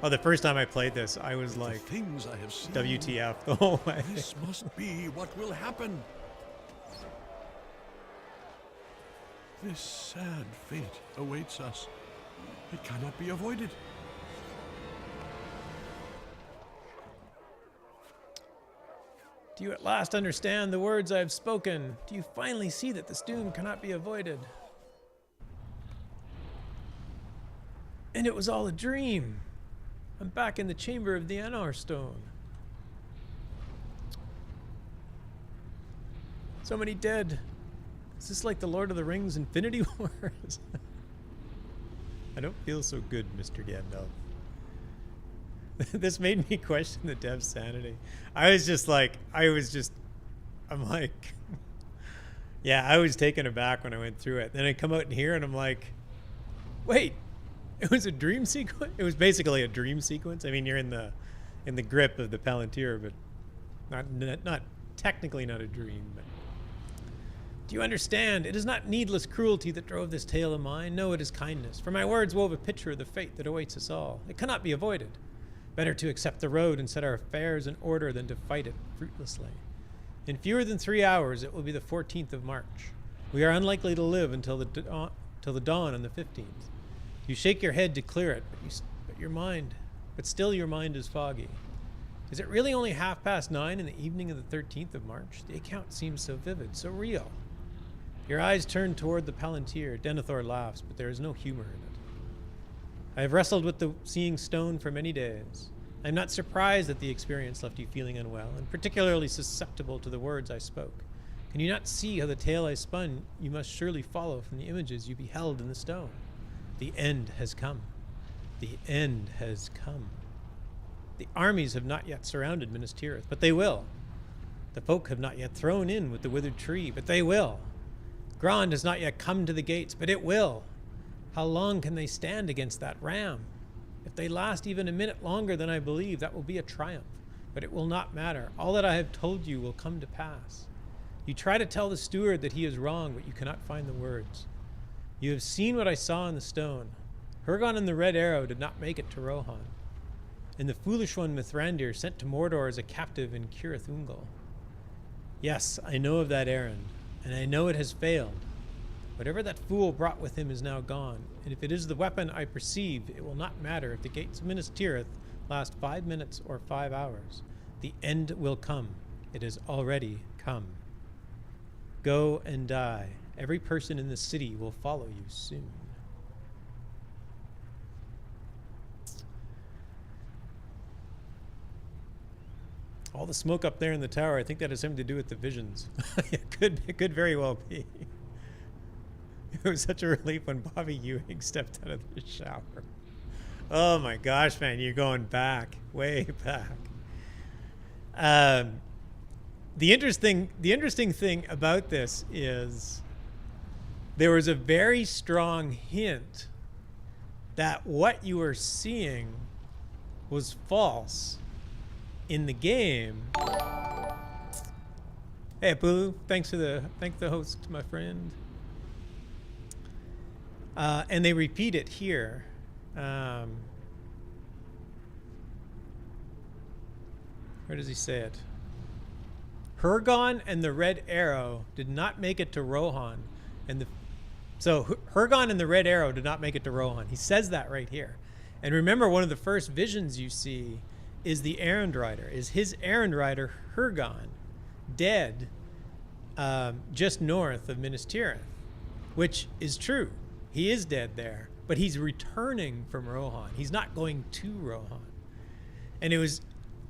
Oh, the first time I played this, I was like, the things I have seen. WTF the whole way. This must be what will happen. This sad fate awaits us. It cannot be avoided. Do you at last understand the words I have spoken? Do you finally see that this doom cannot be avoided? And it was all a dream. I'm back in the chamber of the Anar Stone. So many dead. Is this like the Lord of the Rings Infinity Wars? I don't feel so good, Mr. Gandalf. This made me question the dev's sanity. I'm like, yeah, I was taken aback when I went through it. Then I come out in here and I'm like, wait, it was a dream sequence? It was basically a dream sequence. I mean, you're in the grip of the Palantir, but not technically not a dream. But do you understand? It is not needless cruelty that drove this tale of mine. No, it is kindness. For my words wove a picture of the fate that awaits us all. It cannot be avoided. Better to accept the road and set our affairs in order than to fight it fruitlessly. In fewer than 3 hours, it will be the 14th of March. We are unlikely to live until the dawn on the 15th. You shake your head to clear it, but still your mind is foggy. Is it really only 9:30 in the evening of the 13th of March? The account seems so vivid, so real. Your eyes turn toward the Palantir. Denethor laughs, but there is no humor in it. I have wrestled with the seeing stone for many days. I am not surprised that the experience left you feeling unwell, and particularly susceptible to the words I spoke. Can you not see how the tale I spun you must surely follow from the images you beheld in the stone? The end has come. The end has come. The armies have not yet surrounded Minas Tirith, but they will. The folk have not yet thrown in with the withered tree, but they will. Grond has not yet come to the gates, but it will. How long can they stand against that ram? If they last even a minute longer than I believe, that will be a triumph. But it will not matter. All that I have told you will come to pass. You try to tell the steward that he is wrong, but you cannot find the words. You have seen what I saw in the stone. Hurgon and the Red Arrow did not make it to Rohan, and the foolish one Mithrandir sent to Mordor as a captive in Cirith Ungol. Yes, I know of that errand, and I know it has failed. Whatever that fool brought with him is now gone, and if it is the weapon I perceive, it will not matter if the gates of Minas Tirith last 5 minutes or 5 hours. The end will come. It has already come. Go and die. Every person in the city will follow you soon. All the smoke up there in the tower, I think that has something to do with the visions. It could very well be. It was such a relief when Bobby Ewing stepped out of the shower. Oh my gosh, man, you're going back, way back. The interesting thing about this is there was a very strong hint that what you were seeing was false in the game. Hey, Boo, thank the host, my friend. And they repeat it here. Where does he say it? Hurgon and the Red Arrow did not make it to Rohan, so Hurgon and the Red Arrow did not make it to Rohan. He says that right here. And remember, one of the first visions you see is the errand rider, is his errand rider Hurgon, dead just north of Minas Tirith, which is true. He is dead there, but he's returning from Rohan. He's not going to Rohan. And it was,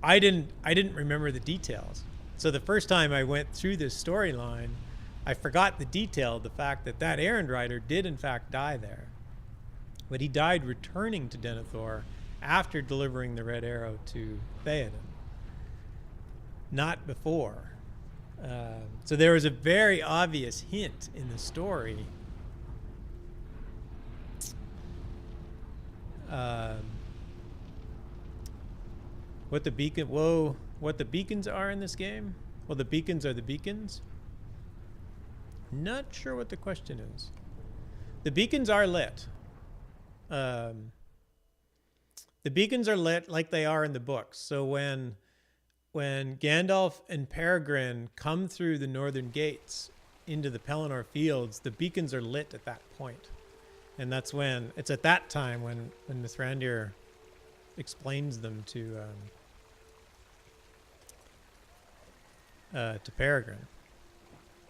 I didn't remember the details. So the first time I went through this storyline, I forgot the detail of the fact that that errand rider did in fact die there. But he died returning to Denethor after delivering the Red Arrow to Theoden, not before. So there was a very obvious hint in the story what the beacons are in this game. Well, the beacons are the beacons. Not sure what the question is. The beacons are lit. The beacons are lit like they are in the books. So when Gandalf and Peregrine come through the northern gates into the Pelennor fields, the beacons are lit at that point. And that's when, it's at that time when Mithrandir explains them to Peregrine.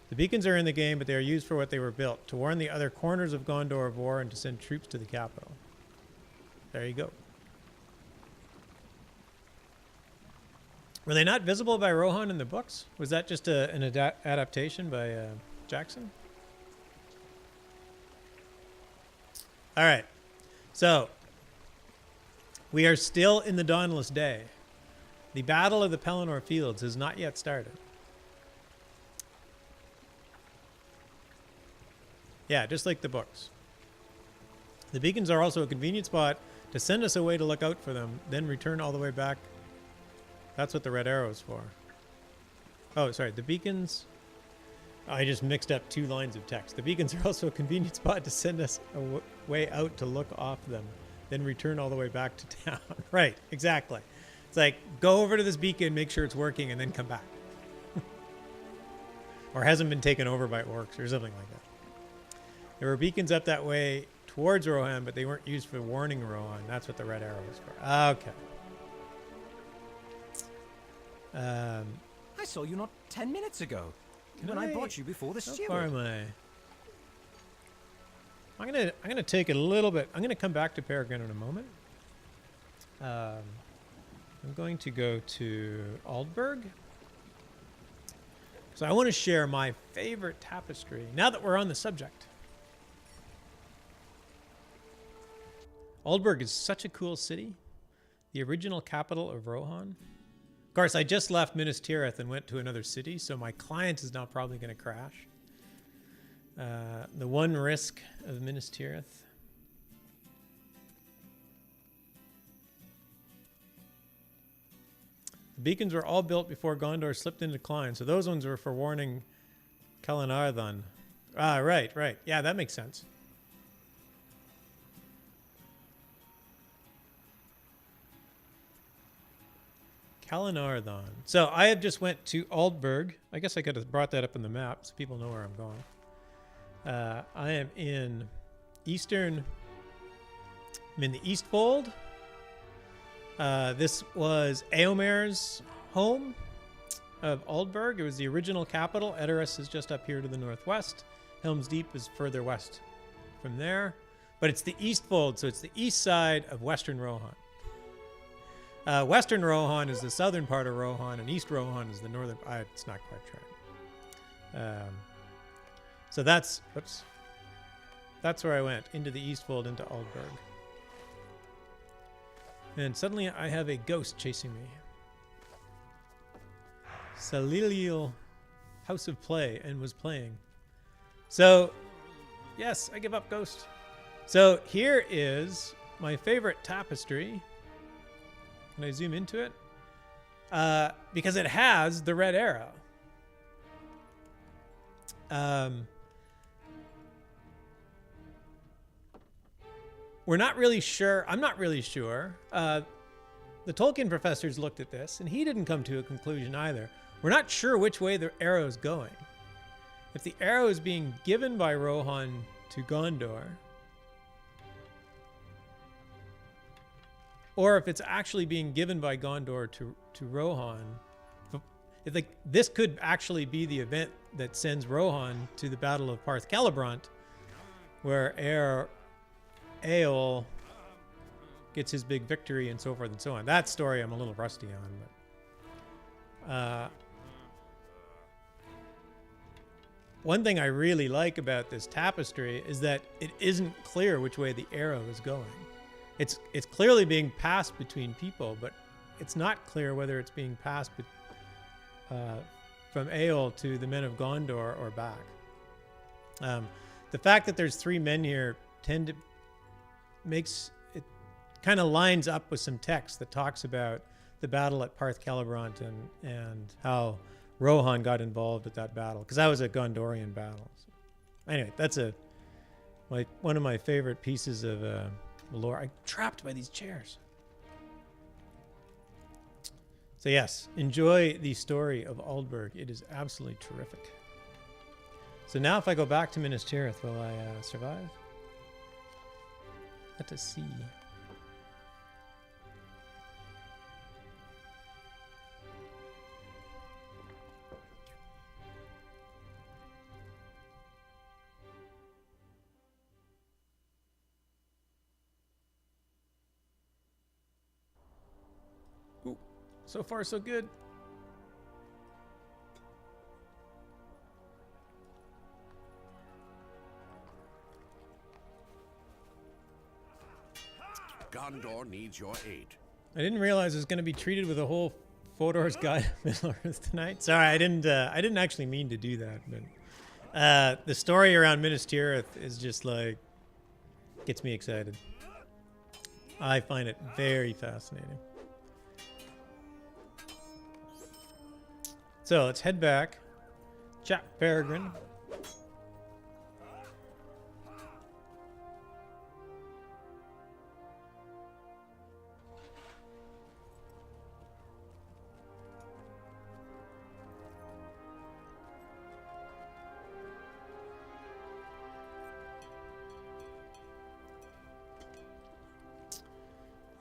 The beacons are in the game, but they are used for what they were built, to warn the other corners of Gondor of war and to send troops to the capital. There you go. Were they not visible by Rohan in the books? Was that just an adaptation by Jackson? All right. So, we are still in the dawnless day. The Battle of the Pelennor Fields has not yet started. Yeah, just like the books. The beacons are also a convenient spot to send us away to look out for them, then return all the way back. That's what the Red Arrow is for. Oh, sorry, the beacons... I just mixed up 2 lines of text. The beacons are also a convenient spot to send us way out to look off them, then return all the way back to town. Right, exactly. It's like, go over to this beacon, make sure it's working, and then come back. Or hasn't been taken over by orcs or something like that. There were beacons up that way towards Rohan, but they weren't used for warning Rohan. That's what the Red Arrow is for. Okay. I saw you not 10 minutes ago. When I brought you before the steward. How far am I? I'm gonna take it a little bit. I'm gonna come back to Peregrine in a moment. I'm going to go to Aldburg. So I want to share my favorite tapestry. Now that we're on the subject. Aldburg is such a cool city. The original capital of Rohan. Of course, I just left Minas Tirith and went to another city, so my client is now probably going to crash. The one risk of Minas Tirith. The beacons were all built before Gondor slipped into decline, so those ones were for warning Kalanarthan. Ah, right. Yeah, that makes sense. Kalinarthon. So I have just went to Aldburg. I guess I could have brought that up on the map so people know where I'm going. I am in Eastern. I'm in the Eastfold. This was Eomer's home of Aldburg. It was the original capital. Edoras is just up here to the northwest. Helm's Deep is further west from there. But it's the Eastfold, so it's the east side of Western Rohan. Western Rohan is the southern part of Rohan, and East Rohan is the northern. It's not quite right. So that's where I went, into the Eastfold, into Aldburg. And suddenly I have a ghost chasing me. Salilial House of Play, and was playing. So, yes, I give up ghost. So here is my favorite tapestry. Can I zoom into it? Because it has the red arrow. We're not really sure. I'm not really sure. The Tolkien professors looked at this, and he didn't come to a conclusion either. We're not sure which way the arrow is going. If the arrow is being given by Rohan to Gondor, or if it's actually being given by Gondor to Rohan. This could actually be the event that sends Rohan to the Battle of Parth Celebrant, where Eol gets his big victory and so forth and so on. That story I'm a little rusty on, but one thing I really like about this tapestry is that it isn't clear which way the arrow is going. It's clearly being passed between people, but it's not clear whether it's being passed from Eol to the men of Gondor or back. The fact that there's 3 men here makes it kind of lines up with some text that talks about the battle at Parth Celebrant and how Rohan got involved with that battle, because that was a Gondorian battle. So anyway, that's one of my favorite pieces of lore. I'm trapped by these chairs. So yes, enjoy the story of Aldburg. It is absolutely terrific. So now if I go back to Minas Tirith, will I survive? Let us see. Ooh, so far so good. Gondor needs your aid. I didn't realize I was going to be treated with a whole Fodor's Guide of Middle-earth tonight. Sorry, I didn't actually mean to do that, but the story around Minas Tirith is just like gets me excited. I find it very fascinating. So let's head back. Chap Peregrine.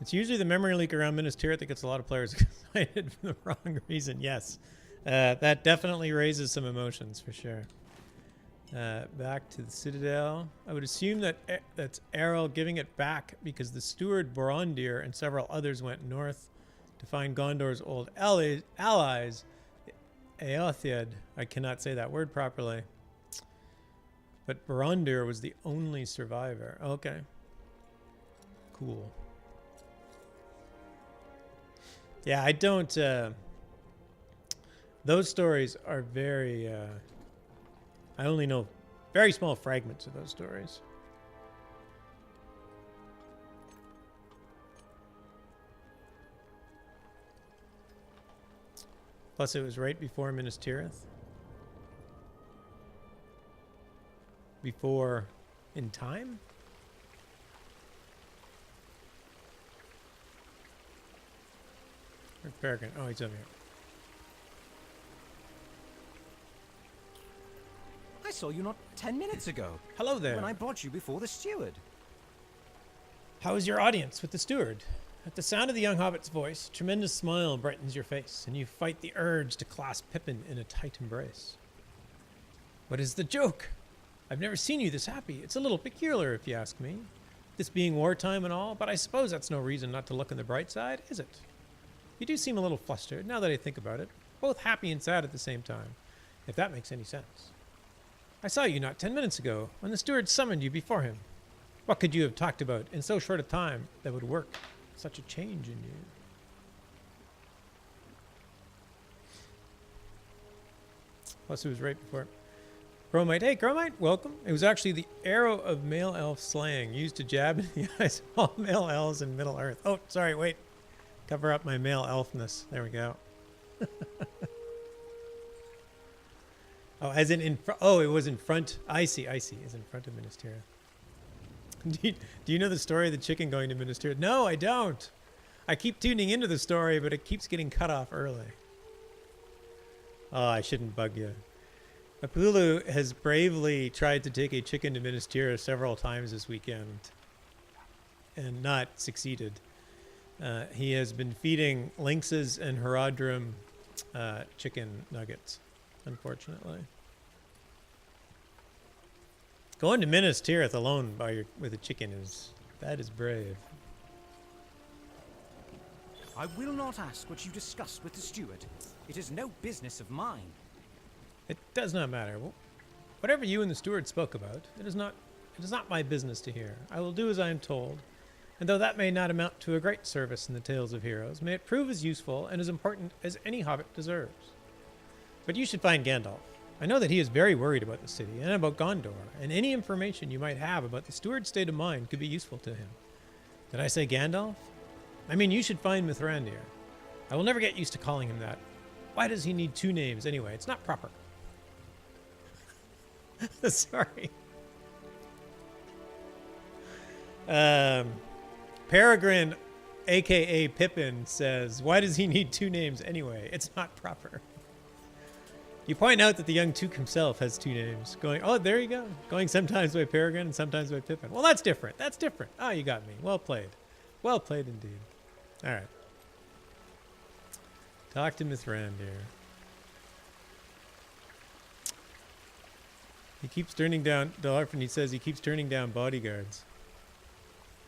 It's usually the memory leak around Minas Tirith that gets a lot of players excited for the wrong reason. Yes, that definitely raises some emotions for sure. Back to the Citadel. I would assume that that's Errol giving it back because the steward Borondir and several others went north to find Gondor's old allies, Eothiad. I cannot say that word properly. But Borondir was the only survivor. Okay. Cool. Yeah, I don't... those stories are very... I only know very small fragments of those stories. Plus, it was right before Minas Tirith. Before in time? Or Peregrine? Oh, he's over here. I saw you not 10 minutes ago. Hello there. When I brought you before the steward. How is your audience with the steward? At the sound of the young hobbit's voice, a tremendous smile brightens your face, and you fight the urge to clasp Pippin in a tight embrace. What is the joke? I've never seen you this happy. It's a little peculiar, if you ask me. This being wartime and all, but I suppose that's no reason not to look on the bright side, is it? You do seem a little flustered, now that I think about it. Both happy and sad at the same time, if that makes any sense. I saw you not 10 minutes ago, when the steward summoned you before him. What could you have talked about in so short a time that would work such a change in you? Plus, it was right before. Chromite. Hey, Chromite, welcome. It was actually the arrow of male elf slang used to jab in the eyes of all male elves in Middle Earth. Oh, sorry, wait. Cover up my male elfness. There we go. Oh, as in front. Oh, it was in front. I see. It's in front of Minas Tirith. Do you know the story of the chicken going to Minas Tirith? No, I don't. I keep tuning into the story, but it keeps getting cut off early. Oh, I shouldn't bug you. Apulu has bravely tried to take a chicken to Minas Tirith several times this weekend and not succeeded. He has been feeding lynxes and Herodrum chicken nuggets, unfortunately. Going to Minas Tirith alone with a chicken is brave. I will not ask what you discussed with the steward. It is no business of mine. It does not matter. Whatever you and the steward spoke about, it is not my business to hear. I will do as I am told, and though that may not amount to a great service in the tales of heroes, may it prove as useful and as important as any hobbit deserves. But you should find Gandalf. I know that he is very worried about the city and about Gondor, and any information you might have about the steward's state of mind could be useful to him. Did I say Gandalf? I mean, you should find Mithrandir. I will never get used to calling him that. Why does he need two names anyway? It's not proper. Sorry. Peregrine, a.k.a. Pippin, says, why does he need two names anyway? It's not proper. You point out that the young Took himself has two names. Oh, there you go. Going sometimes by Peregrine and sometimes by Pippin. Well, that's different. That's different. Oh, you got me. Well played. Well played indeed. All right. Talk to Mithrandir. He keeps turning down, Delarfin, he says he keeps turning down bodyguards.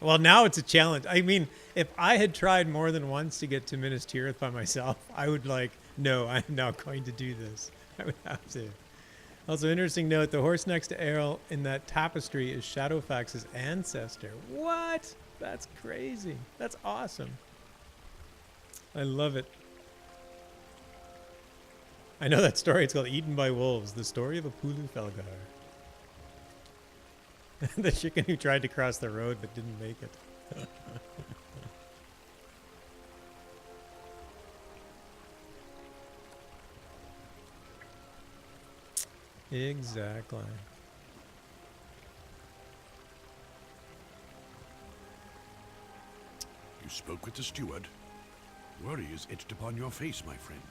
Well, now it's a challenge. I mean, if I had tried more than once to get to Minas Tirith by myself, I would no, I'm not going to do this. I would have to. Also, interesting note, the horse next to Errol in that tapestry is Shadowfax's ancestor. What? That's crazy. That's awesome. I love it. I know that story. It's called Eaten by Wolves, the story of Apulu Felgar. The chicken who tried to cross the road but didn't make it. Exactly. You spoke with the steward. Worry is etched upon your face, my friend.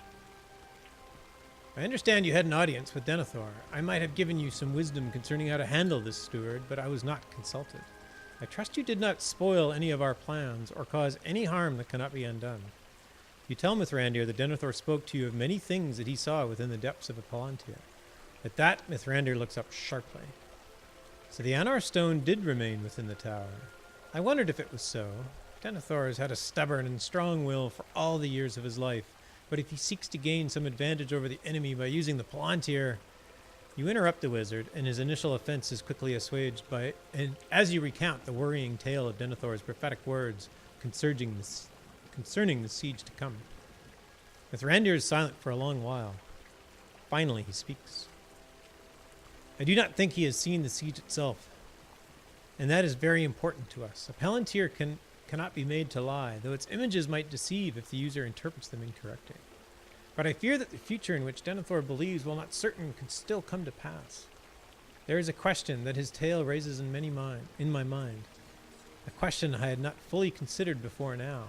I understand you had an audience with Denethor. I might have given you some wisdom concerning how to handle this steward, but I was not consulted. I trust you did not spoil any of our plans or cause any harm that cannot be undone. You tell Mithrandir that Denethor spoke to you of many things that he saw within the depths of a Palantir. At that, Mithrandir looks up sharply. So the Anar stone did remain within the tower. I wondered if it was so. Denethor has had a stubborn and strong will for all the years of his life, but if he seeks to gain some advantage over the enemy by using the Palantir... You interrupt the wizard, and his initial offense is quickly assuaged and as you recount the worrying tale of Denethor's prophetic words concerning the siege to come. Mithrandir is silent for a long while. Finally, he speaks. I do not think he has seen the siege itself, and that is very important to us. A Palantir cannot be made to lie, though its images might deceive if the user interprets them incorrectly. But I fear that the future in which Denethor believes while not certain could still come to pass. There is a question that his tale raises in my mind. A question I had not fully considered before now.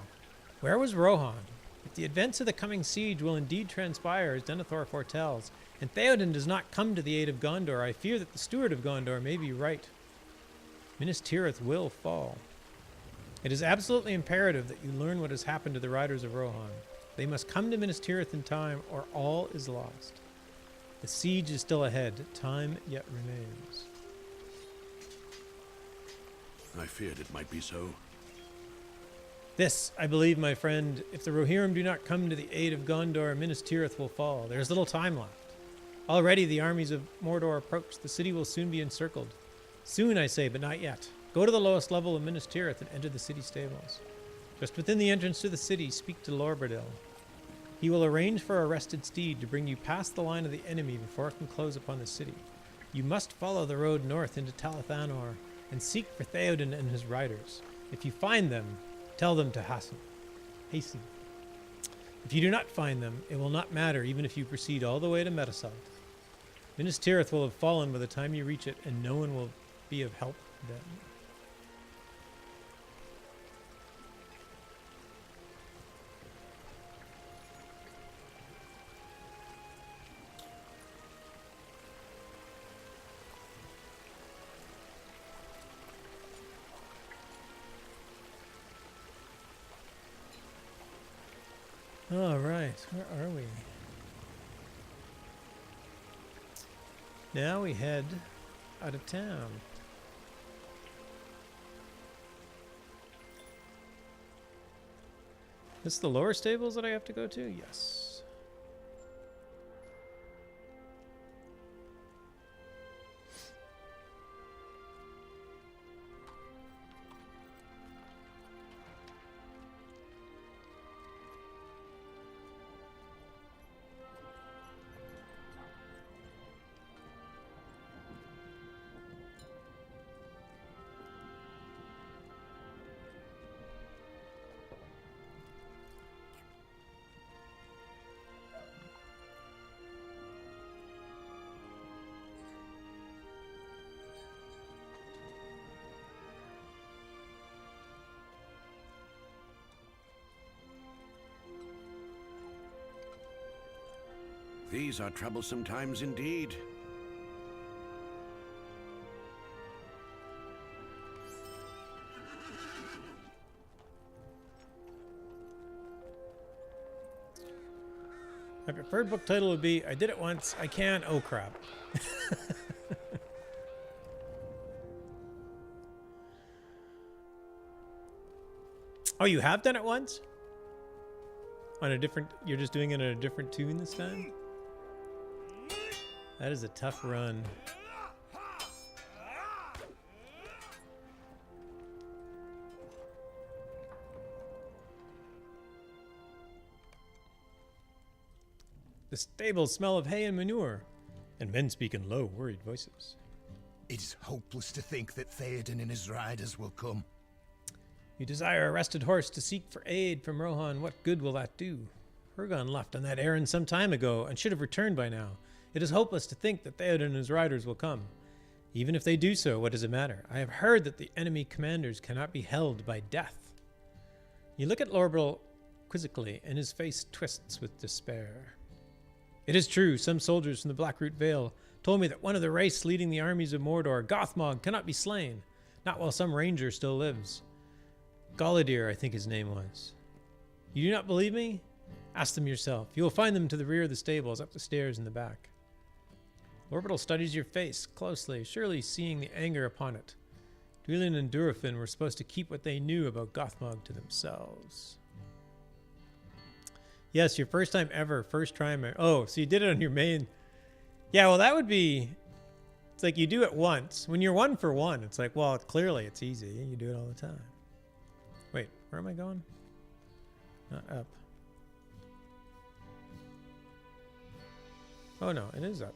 Where was Rohan? If the events of the coming siege will indeed transpire as Denethor foretells, and Theoden does not come to the aid of Gondor, I fear that the steward of Gondor may be right. Minas Tirith will fall. It is absolutely imperative that you learn what has happened to the riders of Rohan. They must come to Minas Tirith in time, or all is lost. The siege is still ahead. Time yet remains. I feared it might be so. This, I believe, my friend, if the Rohirrim do not come to the aid of Gondor, Minas Tirith will fall. There is little time left. Already the armies of Mordor approach. The city will soon be encircled. Soon, I say, but not yet. Go to the lowest level of Minas Tirith and enter the city stables. Just within the entrance to the city, speak to Lorbardil. He will arrange for a rested steed to bring you past the line of the enemy before it can close upon the city. You must follow the road north into Talathanor and seek for Theoden and his riders. If you find them, tell them to hasten. If you do not find them, it will not matter even if you proceed all the way to Metasalt. Minas Tirith will have fallen by the time you reach it, and no one will be of help then. All right, where are we? Now we head out of town. This is the lower stables that I have to go to? Yes. These are troublesome times indeed. My preferred book title would be I Did It Once, I Can, Oh Crap. Oh, you have done it once? On a different, you're just doing it in a different tune this time? That is a tough run. The stables smell of hay and manure, and men speak in low, worried voices. It is hopeless to think that Theoden and his riders will come. You desire a rested horse to seek for aid from Rohan. What good will that do? Hurgon left on that errand some time ago and should have returned by now. It is hopeless to think that Theoden and his riders will come. Even if they do so, what does it matter? I have heard that the enemy commanders cannot be held by death. You look at Lorbril quizzically, and his face twists with despair. It is true, some soldiers from the Blackroot Vale told me that one of the race leading the armies of Mordor, Gothmog, cannot be slain, not while some ranger still lives. Galadir, I think his name was. You do not believe me? Ask them yourself. You will find them to the rear of the stables, up the stairs in the back. Orbital studies your face closely, surely seeing the anger upon it. Dwelin and Durafin were supposed to keep what they knew about Gothmog to themselves. Yes, your first time ever, first try. Oh, so you did it on your main. Yeah, well, that would be... It's like you do it once. When you're 1 for 1, it's like, well, clearly it's easy. You do it all the time. Wait, where am I going? Not up. Oh, no, it is up.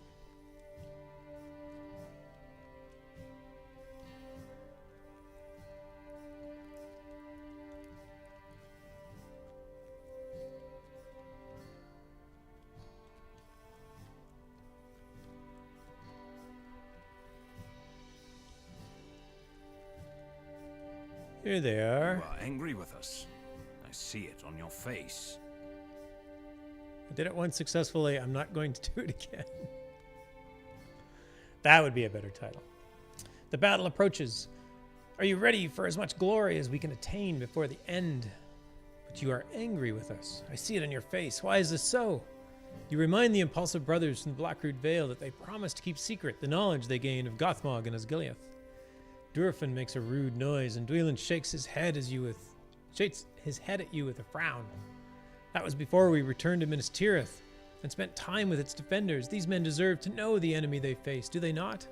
Here they are. You are angry with us. I see it on your face. I did it once successfully. I'm not going to do it again. That would be a better title. The battle approaches. Are you ready for as much glory as we can attain before the end? But you are angry with us. I see it in your face. Why is this so? You remind the impulsive brothers from the Blackroot Vale that they promised to keep secret the knowledge they gained of Gothmog and Osgiliath. Durfin makes a rude noise, and Dwelin shakes his head at you with a frown. That was before we returned to Minas Tirith and spent time with its defenders. These men deserve to know the enemy they face, do they not?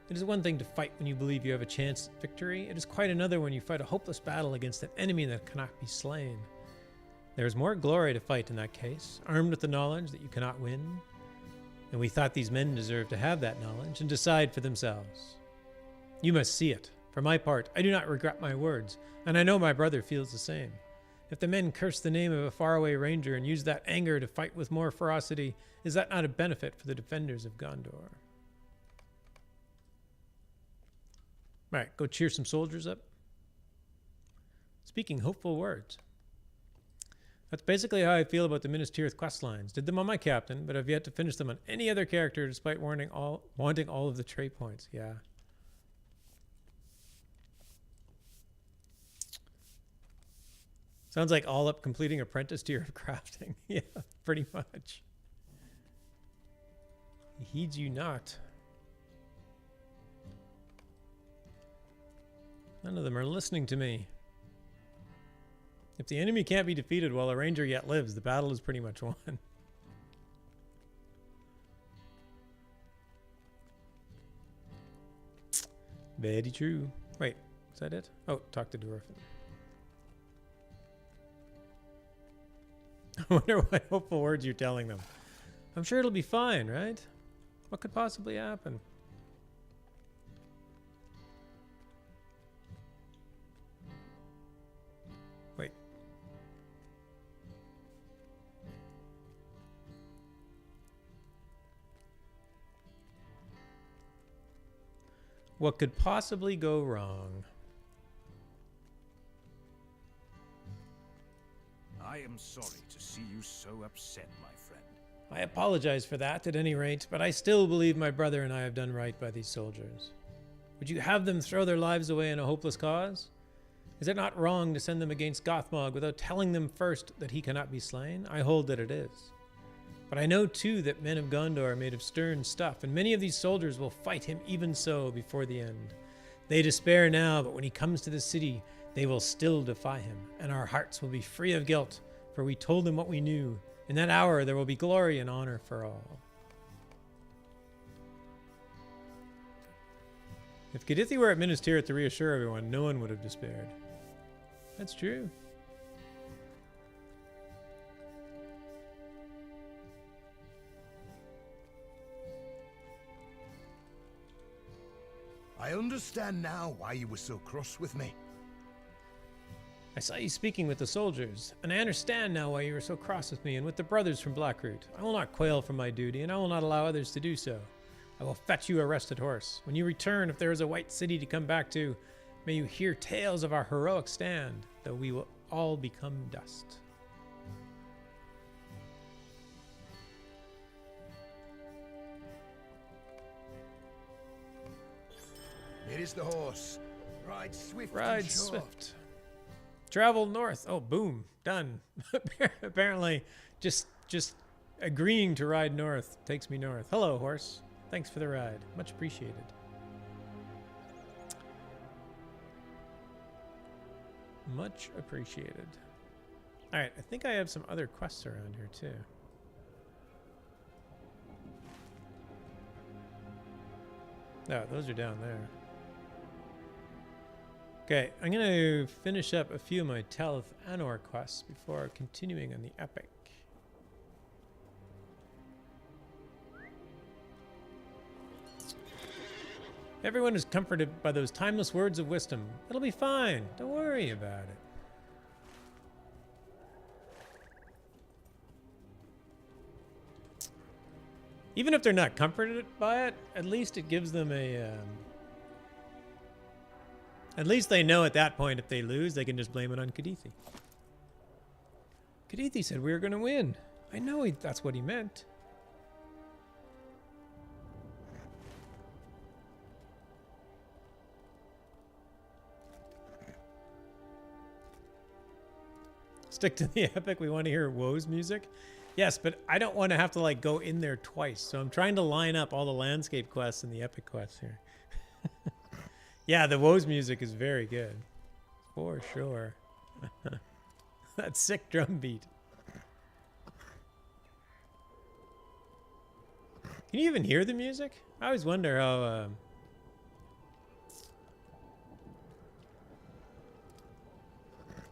It is one thing to fight when you believe you have a chance at victory. It is quite another when you fight a hopeless battle against an enemy that cannot be slain. There is more glory to fight in that case, armed with the knowledge that you cannot win. And we thought these men deserved to have that knowledge and decide for themselves. You must see it. For my part, I do not regret my words, and I know my brother feels the same. If the men curse the name of a faraway ranger and use that anger to fight with more ferocity, is that not a benefit for the defenders of Gondor? All right, go cheer some soldiers up. Speaking hopeful words. That's basically how I feel about the Minas Tirith quest lines. Did them on my captain, but I've yet to finish them on any other character despite wanting all of the trait points. Yeah. Sounds like all up completing apprentice tier of crafting. Yeah, pretty much. He heeds you not. None of them are listening to me. If the enemy can't be defeated while a ranger yet lives, the battle is pretty much won. Very true. Wait, is that it? Oh, talk to Dwarfin. I wonder what hopeful words you're telling them. I'm sure it'll be fine, right? What could possibly happen? Wait. What could possibly go wrong? I am sorry to see you so upset, my friend. I apologize for that at any rate, but I still believe my brother and I have done right by these soldiers. Would you have them throw their lives away in a hopeless cause? Is it not wrong to send them against Gothmog without telling them first that he cannot be slain? I hold that it is. But I know too that men of Gondor are made of stern stuff, and many of these soldiers will fight him even so before the end. They despair now, but when he comes to the city, they will still defy him, and our hearts will be free of guilt, for we told them what we knew. In that hour there will be glory and honor for all. If Cadithi were at Minas Tirith to reassure everyone, no one would have despaired. That's true. I understand now why you were so cross with me. I saw you speaking with the soldiers, and I understand now why you were so cross with me and with the brothers from Blackroot. I will not quail from my duty, and I will not allow others to do so. I will fetch you a rested horse. When you return, if there is a white city to come back to, may you hear tales of our heroic stand, though we will all become dust. Here is the horse. Ride swift. Ride and sure. swift. Travel north. Oh, boom. Done. Apparently, just agreeing to ride north takes me north. Hello, horse. Thanks for the ride. Much appreciated. Much appreciated. All right, I think I have some other quests around here, too. No, those are down there. Okay, I'm going to finish up a few of my Talith Anor quests before continuing on the epic. Everyone is comforted by those timeless words of wisdom. It'll be fine. Don't worry about it. Even if they're not comforted by it, at least it gives them a... At least they know at that point if they lose, they can just blame it on Cadithi. Cadithi said we were going to win. I know that's what he meant. Stick to the epic. We want to hear Woes music. Yes, but I don't want to have to like go in there twice. So I'm trying to line up all the landscape quests and the epic quests here. Yeah, the Woes music is very good. For sure. That sick drum beat. Can you even hear the music? I always wonder how...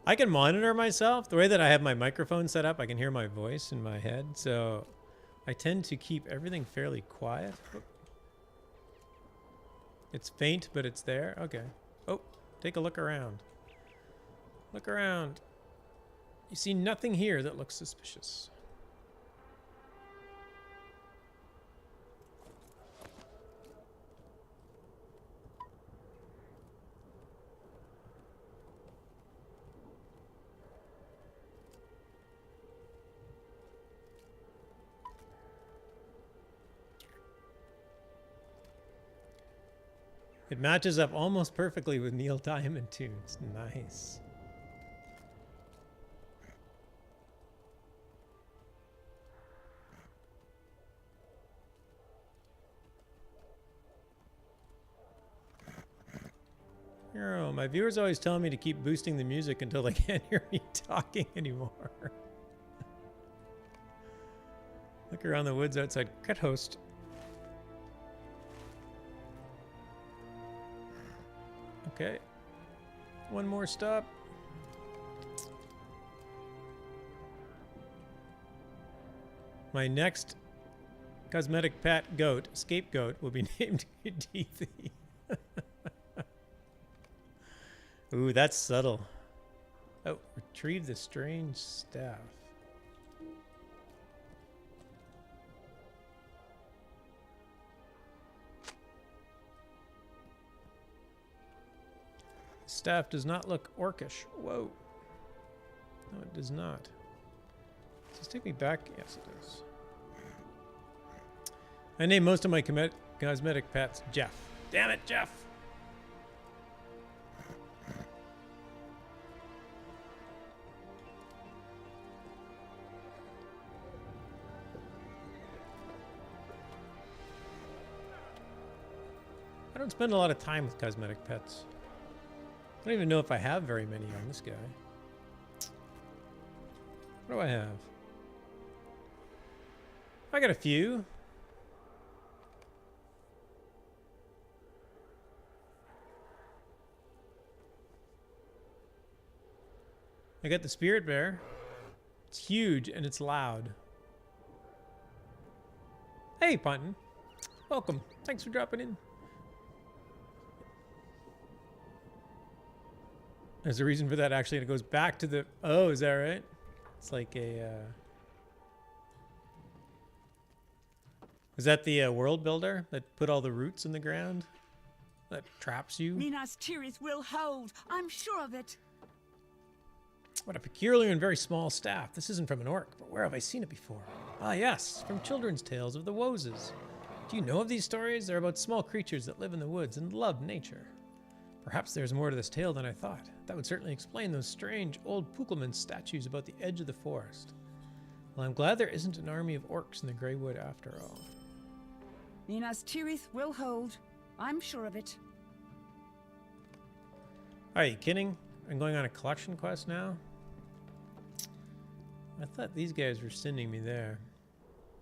I can monitor myself. The way that I have my microphone set up, I can hear my voice in my head. So I tend to keep everything fairly quiet. It's faint, but it's there. Okay. Oh, take a look around. Look around. You see nothing here that looks suspicious. It matches up almost perfectly with Neil Diamond tunes. Nice. Oh, my viewers always tell me to keep boosting the music until they can't hear me talking anymore. Look around the woods outside Cuthost. Okay. One more stop. My next cosmetic pet goat, scapegoat, will be named Deethy. Ooh, that's subtle. Oh, retrieve the strange staff. Staff does not look orcish. Whoa. No, it does not. Does this take me back? Yes, it does. I named most of my cosmetic pets Jeff. Damn it, Jeff! I don't spend a lot of time with cosmetic pets. I don't even know if I have very many on this guy. What do I have? I got a few. I got the spirit bear. It's huge and it's loud. Hey, Puntin. Welcome. Thanks for dropping in. There's a reason for that, actually, and it goes back to the... Oh, is that right? It's like a... Is that the world builder that put all the roots in the ground? That traps you? Minas Tirith will hold. I'm sure of it. What a peculiar and very small staff. This isn't from an orc, but where have I seen it before? Ah, yes, from children's tales of the Woses. Do you know of these stories? They're about small creatures that live in the woods and love nature. Perhaps there's more to this tale than I thought. That would certainly explain those strange old Pukelman statues about the edge of the forest. Well, I'm glad there isn't an army of orcs in the Grey Wood after all. Minas Tirith will hold. I'm sure of it. Are you kidding? I'm going on a collection quest now? I thought these guys were sending me there.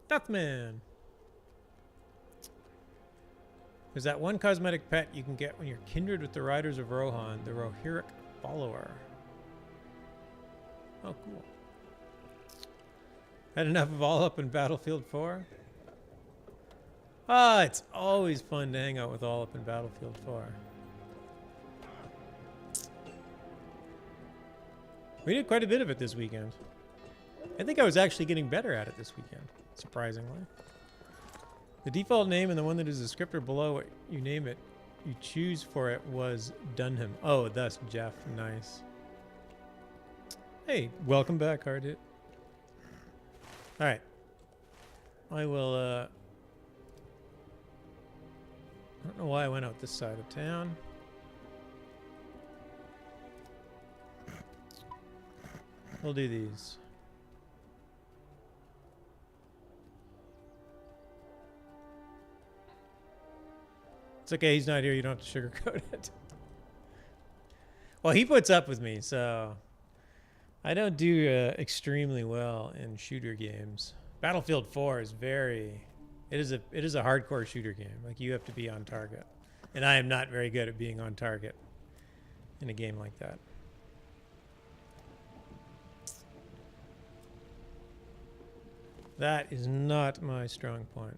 Deathman! There's that one cosmetic pet you can get when you're kindred with the Riders of Rohan, the Rohirric Follower. Oh, cool. Had enough of all up in Battlefield 4? Ah, it's always fun to hang out with all up in Battlefield 4. We did quite a bit of it this weekend. I think I was actually getting better at it this weekend, surprisingly. The default name and the one that is a descriptor below what you name it, you choose for it was Dunham. Oh, thus Jeff. Nice. Hey, welcome back, Hard Hit. All right. I will, I don't know why I went out this side of town. We'll do these. It's okay, he's not here. You don't have to sugarcoat it. Well, he puts up with me, so I don't do extremely well in shooter games. Battlefield 4 is very... It is a hardcore shooter game. Like, you have to be on target. And I am not very good at being on target in a game like that. That is not my strong point.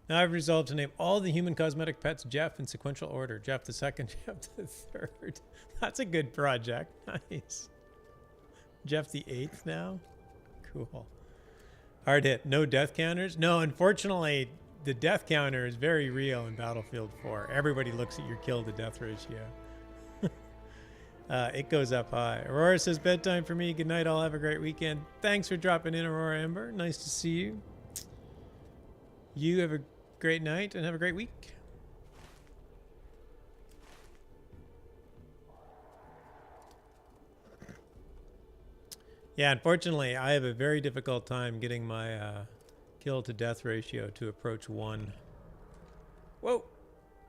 Now I've resolved to name all the human cosmetic pets Jeff in sequential order. Jeff the second, Jeff the third. That's a good project. Nice. Jeff the 8th now? Cool. Hard hit. No death counters? No, unfortunately, the death counter is very real in Battlefield 4. Everybody looks at your kill to death ratio. It goes up high. Aurora says, bedtime for me. Good night. I'll have a great weekend. Thanks for dropping in, Aurora Ember. Nice to see you. You have a great night and have a great week. Yeah, unfortunately, I have a very difficult time getting my kill to death ratio to approach 1. Whoa!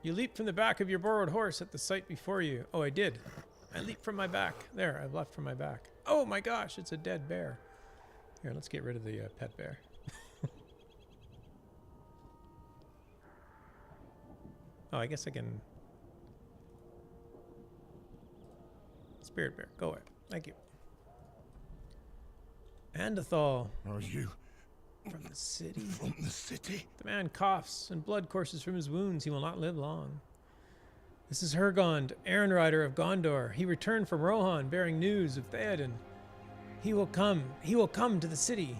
You leaped from the back of your borrowed horse at the sight before you. Oh, I did. I leaped from my back. There, I've left from my back. Oh my gosh, it's a dead bear. Here, let's get rid of the pet bear. Oh, I guess I can... Spirit bear, go away. Thank you. Andathal. Are you From the city? from the city? The man coughs, and blood courses from his wounds. He will not live long. This is Hergond, errand rider of Gondor. He returned from Rohan, bearing news of Theoden. He will come to the city.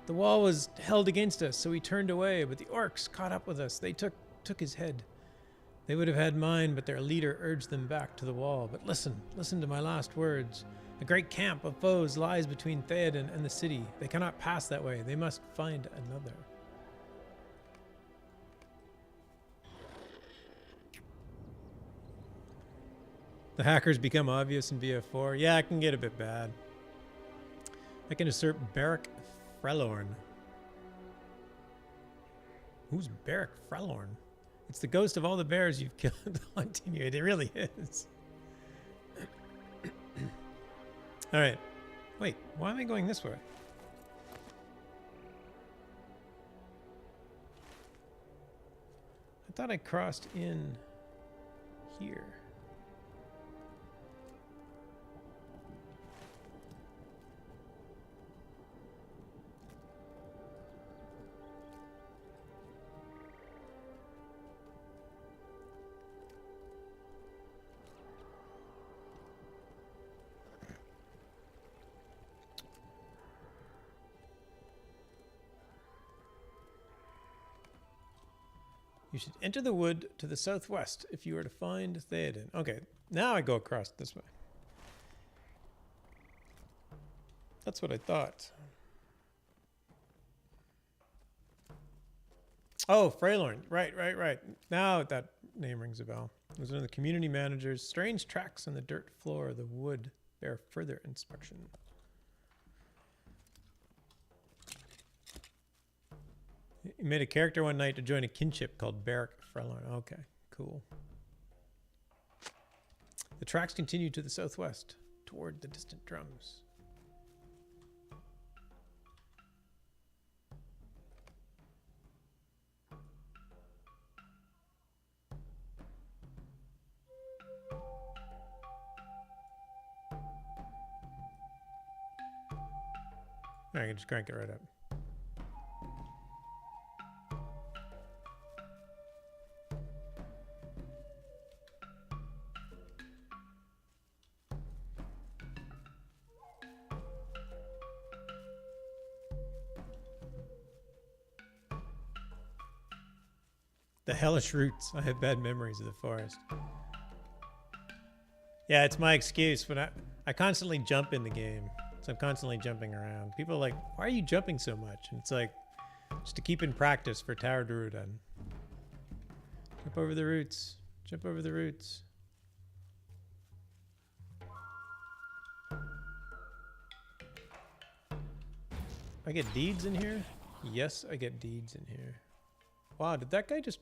The wall was held against us, so we turned away, but the orcs caught up with us. They took his head. They would have had mine, but their leader urged them back to the wall. But listen to my last words. A great camp of foes lies between Theoden and the city. They cannot pass that way. They must find another. The hackers become obvious in VF4. Yeah, it can get a bit bad. I can assert Beric Frelorn. Who's Beric Frelorn? It's the ghost of all the bears you've killed haunting you. It really is. All right. Wait, why am I going this way? I thought I crossed in here. You should enter the wood to the southwest if you are to find Theoden. Okay, now I go across this way. That's what I thought. Oh, Freylorn. Right. Now that name rings a bell. It was one of the community managers. Strange tracks on the dirt floor of the wood bear further inspection. He made a character one night to join a kinship called Beric Frelorn. Okay, cool. The tracks continue to the southwest, toward the distant drums. I can just crank it right up. The hellish roots. I have bad memories of the forest. Yeah, it's my excuse, but I constantly jump in the game. So I'm constantly jumping around. People are like, why are you jumping so much? And it's like, just to keep in practice for Taur Druadan. Jump over the roots. Jump over the roots. I get deeds in here? Yes, I get deeds in here. Wow, did that guy just...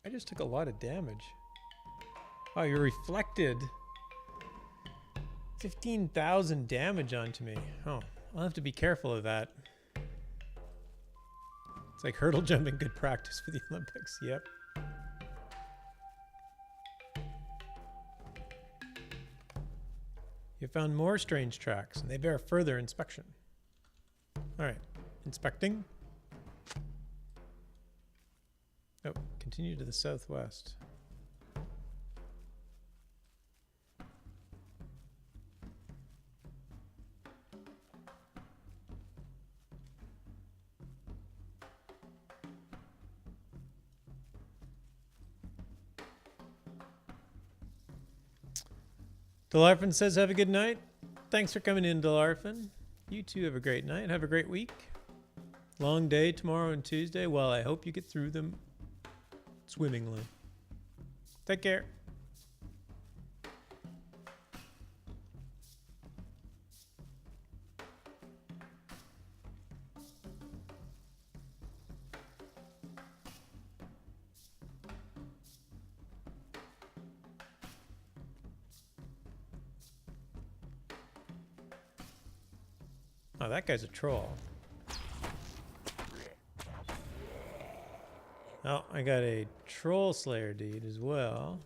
I just took a lot of damage. Wow, you're reflected. 15,000 damage onto me. Oh, I'll have to be careful of that. It's like hurdle jumping, good practice for the Olympics. Yep. You found more strange tracks, and they bear further inspection. All right, inspecting. Oh, continue to the southwest. Delarfin says, have a good night. Thanks for coming in, Delarfin. You too have a great night. Have a great week. Long day tomorrow and Tuesday. Well, I hope you get through them swimmingly. Take care. Oh, that guy's a troll. Oh, I got a troll slayer deed as well.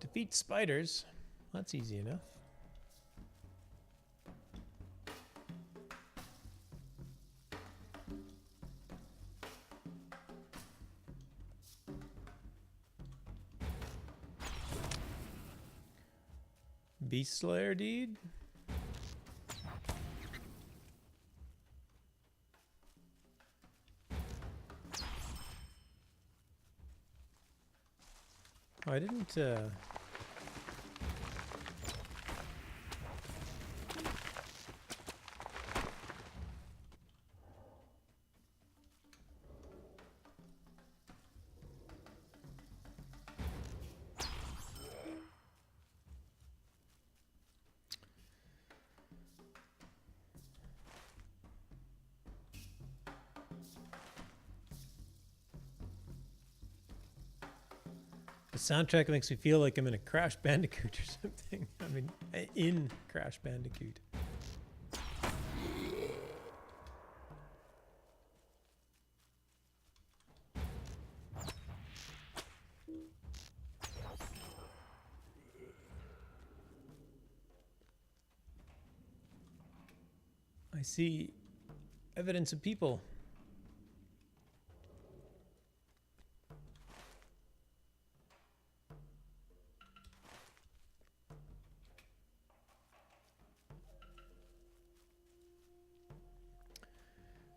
Defeat spiders. That's easy enough. Beast Slayer deed? Oh, I didn't, the soundtrack makes me feel like I'm in a Crash Bandicoot or something. I mean, in Crash Bandicoot. I see evidence of people.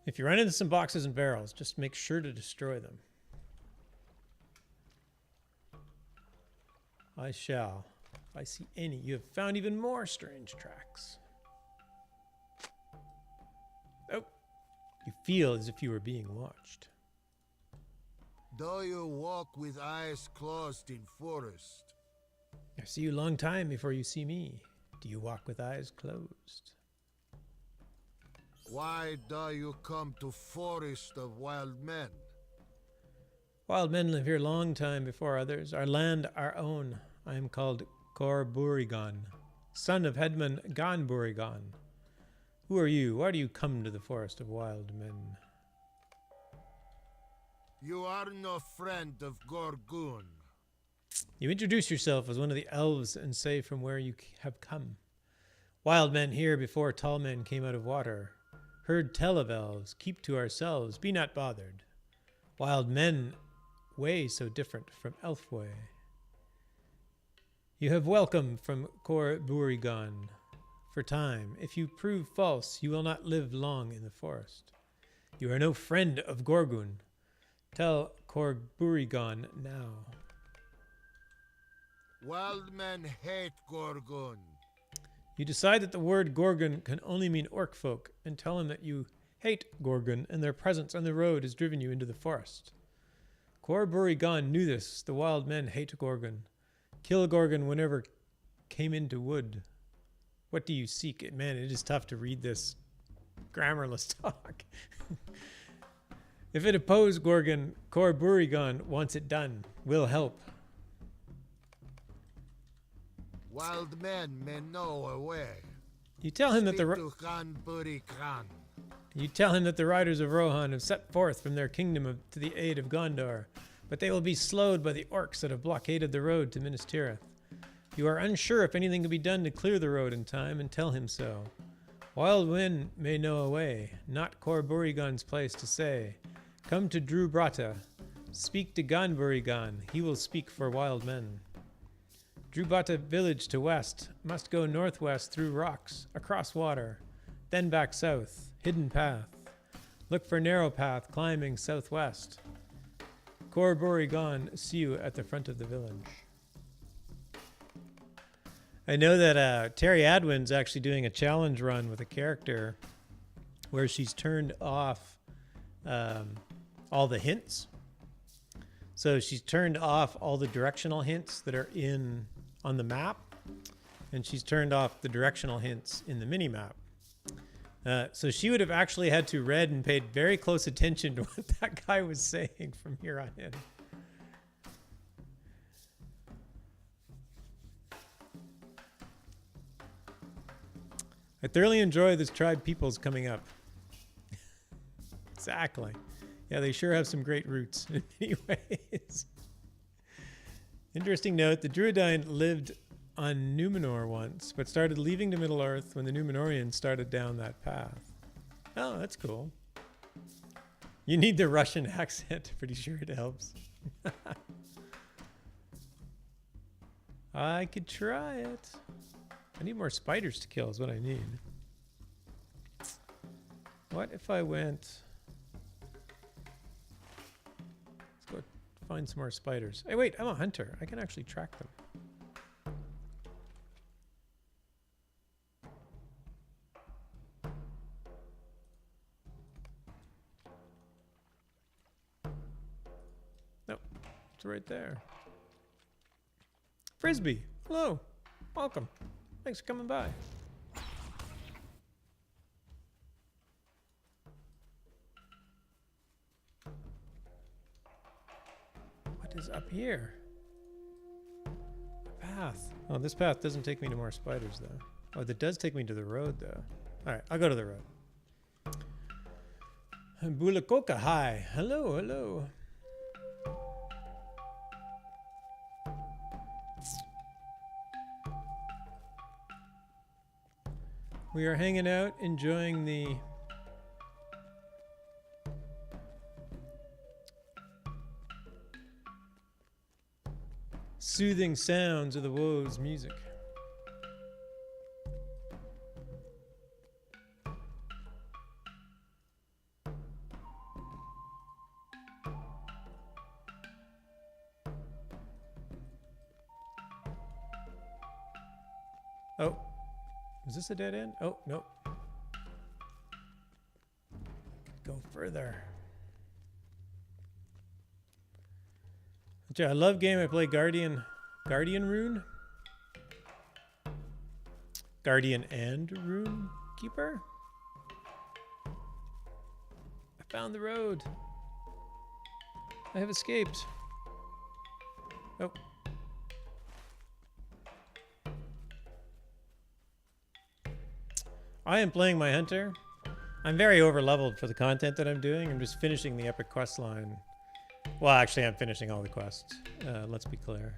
If you run into some boxes and barrels, just make sure to destroy them. I shall. If I see any, you have found even more strange tracks. Oh, you feel as if you were being watched. Do you walk with eyes closed in forest? I see you long time before you see me. Do you walk with eyes closed? Why do you come to forest of wild men? Wild men live here long time before others. Our land, our own. I am called Taur Druadan, son of Headman Gan Burigan. Who are you? Why do you come to the forest of wild men? You are no friend of Gorgun. You introduce yourself as one of the elves and say from where you have come. Wild men here before tall men came out of water. Heard tell of elves, keep to ourselves, be not bothered. Wild men way so different from elf way. You have welcome from Taur Druadan, for time. If you prove false, you will not live long in the forest. You are no friend of Gorgun. Tell Corburigon now. Wild men hate Gorgon. You decide that the word Gorgon can only mean orc folk, and tell him that you hate Gorgon and their presence on the road has driven you into the forest. Corburigon knew this. The wild men hate Gorgon. Kill Gorgon whenever came into wood. What do you seek? Man, it is tough to read this grammarless talk. If it oppose Gorgon, Corburigon wants it done. Will help. Wild men may know a way. You tell him that Speak to Khan Buri Khan. You tell him that the riders of Rohan have set forth from their kingdom to the aid of Gondor, but they will be slowed by the orcs that have blockaded the road to Minas Tirith. You are unsure if anything can be done to clear the road in time, and tell him so. Wild men may know a way, not Corburigon's place to say. Come to Druadan. Speak to Ganburigon. He will speak for wild men. Druadan village to west. Must go northwest through rocks, across water, then back south. Hidden path. Look for narrow path climbing southwest. Corburigon see you at the front of the village. I know that Terry Adwin's actually doing a challenge run with a character where she's turned off all the hints. So she's turned off all the directional hints that are on the map, and she's turned off the directional hints in the mini-map. So she would have actually had to read and paid very close attention to what that guy was saying from here on in. I thoroughly enjoy this tribe peoples coming up. Exactly. Yeah, they sure have some great roots in many ways. Interesting note, the Druadan lived on Numenor once, but started leaving to Middle-earth when the Numenorians started down that path. Oh, that's cool. You need the Russian accent. Pretty sure it helps. I could try it. I need more spiders to kill is what I need. What if I went... Let's go find some more spiders. Hey, wait, I'm a hunter. I can actually track them. Nope, it's right there. Frisbee, hello, welcome. Thanks for coming by. What is up here? A path. Oh, this path doesn't take me to more spiders, though. Oh, that does take me to the road, though. All right, I'll go to the road. Bulakoka, hi. Hello, hello. We are hanging out, enjoying the soothing sounds of the Woses music. Oh. Is this a dead end? Oh, nope. Go further. I love game. I play Guardian Rune. Guardian and Rune Keeper. I found the road. I have escaped. Oh. I am playing my hunter. I'm very over-leveled for the content that I'm doing. I'm just finishing the epic quest line. Well, actually, I'm finishing all the quests. Let's be clear.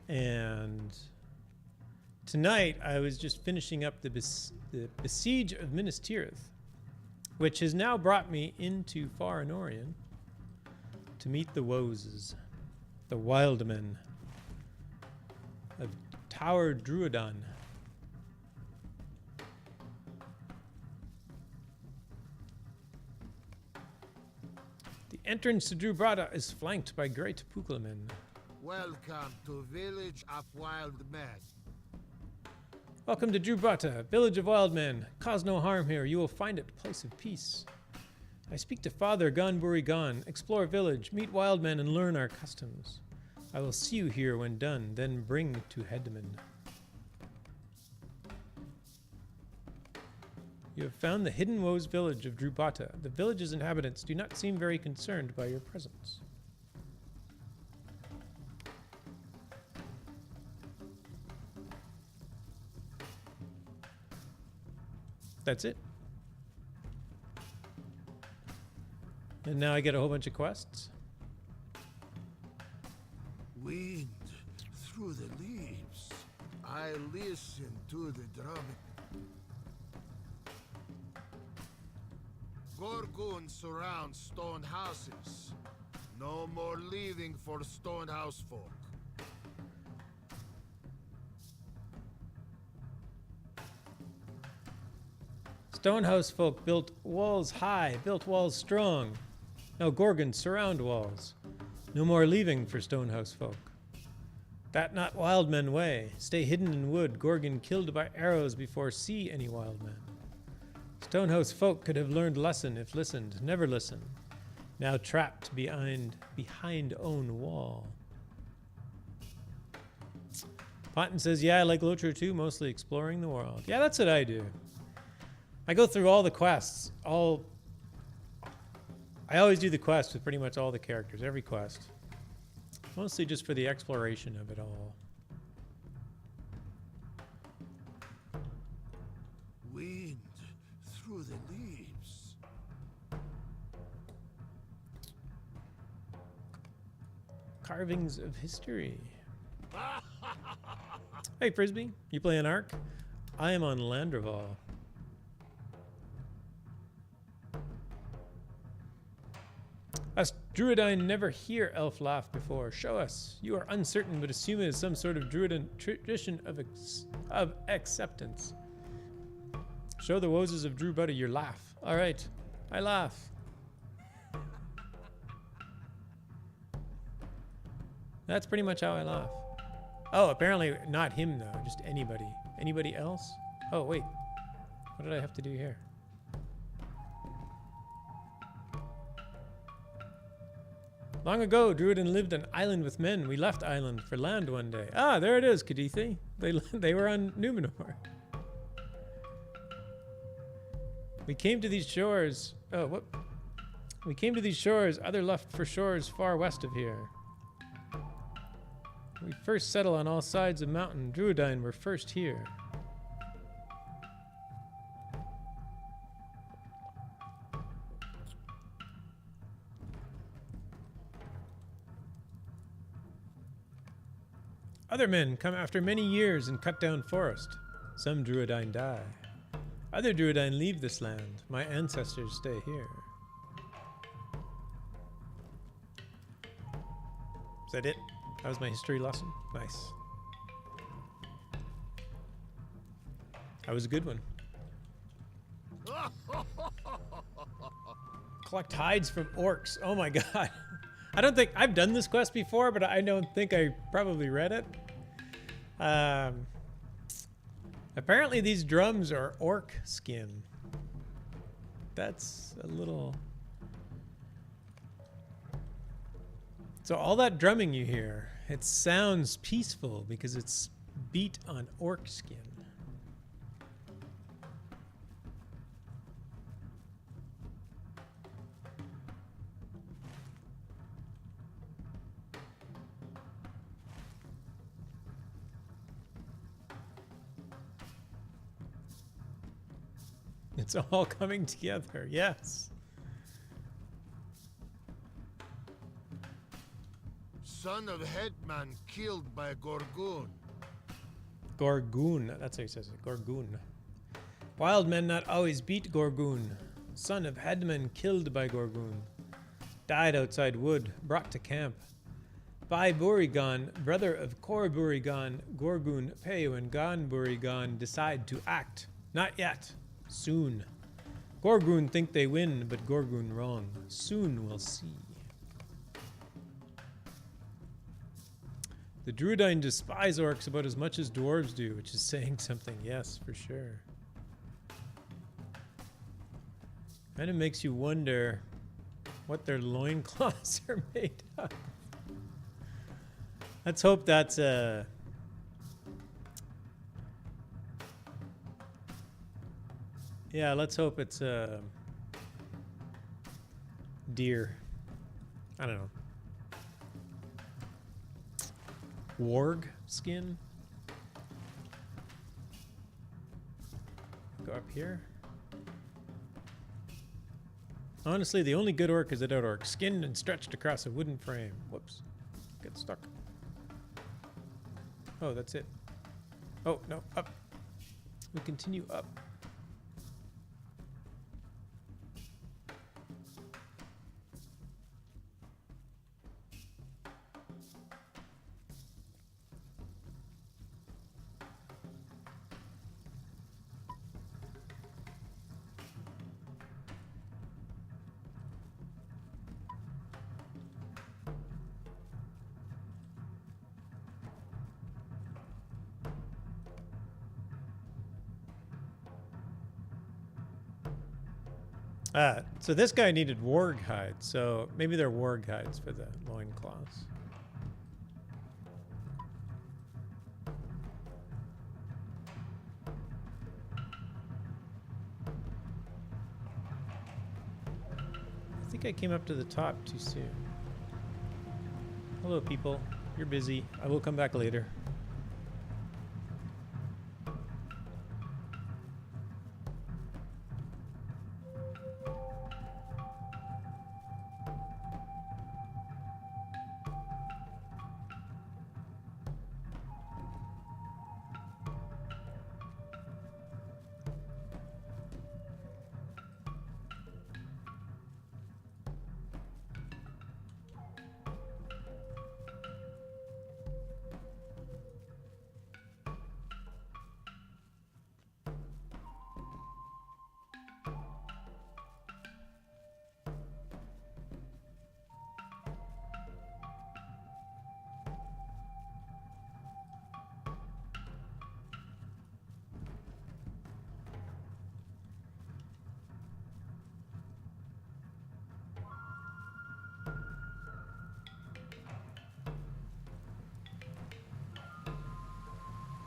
And tonight, I was just finishing up the Besiege of Minas Tirith, which has now brought me into Far Anorian to meet the Woses. The wild men of Taur Druadan. The entrance to Druadan is flanked by great Puklamen. Welcome to village of wild men. Welcome to Druadan, village of wild men. Cause no harm here. You will find it a place of peace. I speak to Father Ganburi Gan. Explore village, meet wild men, and learn our customs. I will see you here when done, then bring to Hedman. You have found the hidden Wose village of Druadan. The village's inhabitants do not seem very concerned by your presence. That's it. And now I get a whole bunch of quests. Wind through the leaves. I listen to the drumming. Gorgoons surround stone houses. No more leaving for stone house folk. Stonehouse folk built walls high, built walls strong. Now Gorgons surround walls. No more leaving for Stonehouse folk. That not wild men way. Stay hidden in wood. Gorgon killed by arrows before see any wild men. Stonehouse folk could have learned lesson if listened. Never listen. Now trapped behind own wall. Ponton says, yeah, I like LotRO too, mostly exploring the world. Yeah, that's what I do. I go through all the quests. I always do the quest with pretty much all the characters, every quest. Mostly just for the exploration of it all. Wind through the leaves. Carvings of history. Hey, Frisbee, you playing Ark? I am on Landraval. Us Druadan never hear elf laugh before. Show us. You are uncertain, but assume it is some sort of Druadan tradition of acceptance. Show the Woses of Druadan your laugh. All right, I laugh. That's pretty much how I laugh. Oh, apparently not him though, just anybody. Anybody else? Oh wait, what did I have to do here? Long ago, Druadan lived on an island with men. We left island for land one day. Ah, there it is, Kadithi. They were on Numenor. We came to these shores. Oh, what? We came to these shores. Other left for shores far west of here. We first settled on all sides of mountain. Druadan were first here. Other men come after many years and cut down forest. Some Druadan die. Other Druadan leave this land. My ancestors stay here. Is that it? That was my history lesson? Nice. That was a good one. Collect hides from orcs. Oh my god. I don't think I've done this quest before, but I don't think I probably read it. Apparently these drums are orc skin. That's a little... So all that drumming you hear, it sounds peaceful because it's beat on orc skin. It's all coming together, yes. Son of Hetman killed by Gorgoon. Gorgoon, that's how he says it, Gorgoon. Wild men not always beat Gorgoon. Son of Hedman killed by Gorgoon. Died outside wood, brought to camp. Bai Burigan, brother of Kor Burigan, Gorgun, Peo, and Gan Burigan decide to act. Not yet. Soon. Gorgun think they win, but Gorgun wrong. Soon we'll see. The Druadan despise orcs about as much as dwarves do, which is saying something. Yes, for sure. Kind of makes you wonder what their loincloths are made of. Let's hope that's a... Yeah, let's hope it's a deer. I don't know. Warg skin. Go up here. Honestly, the only good orc is a dead orc, skinned and stretched across a wooden frame. Whoops. Get stuck. Oh, that's it. Oh, no, up. We continue up. So this guy needed warg hides, so maybe they're warg hides for the loincloths. I think I came up to the top too soon. Hello, people. You're busy. I will come back later.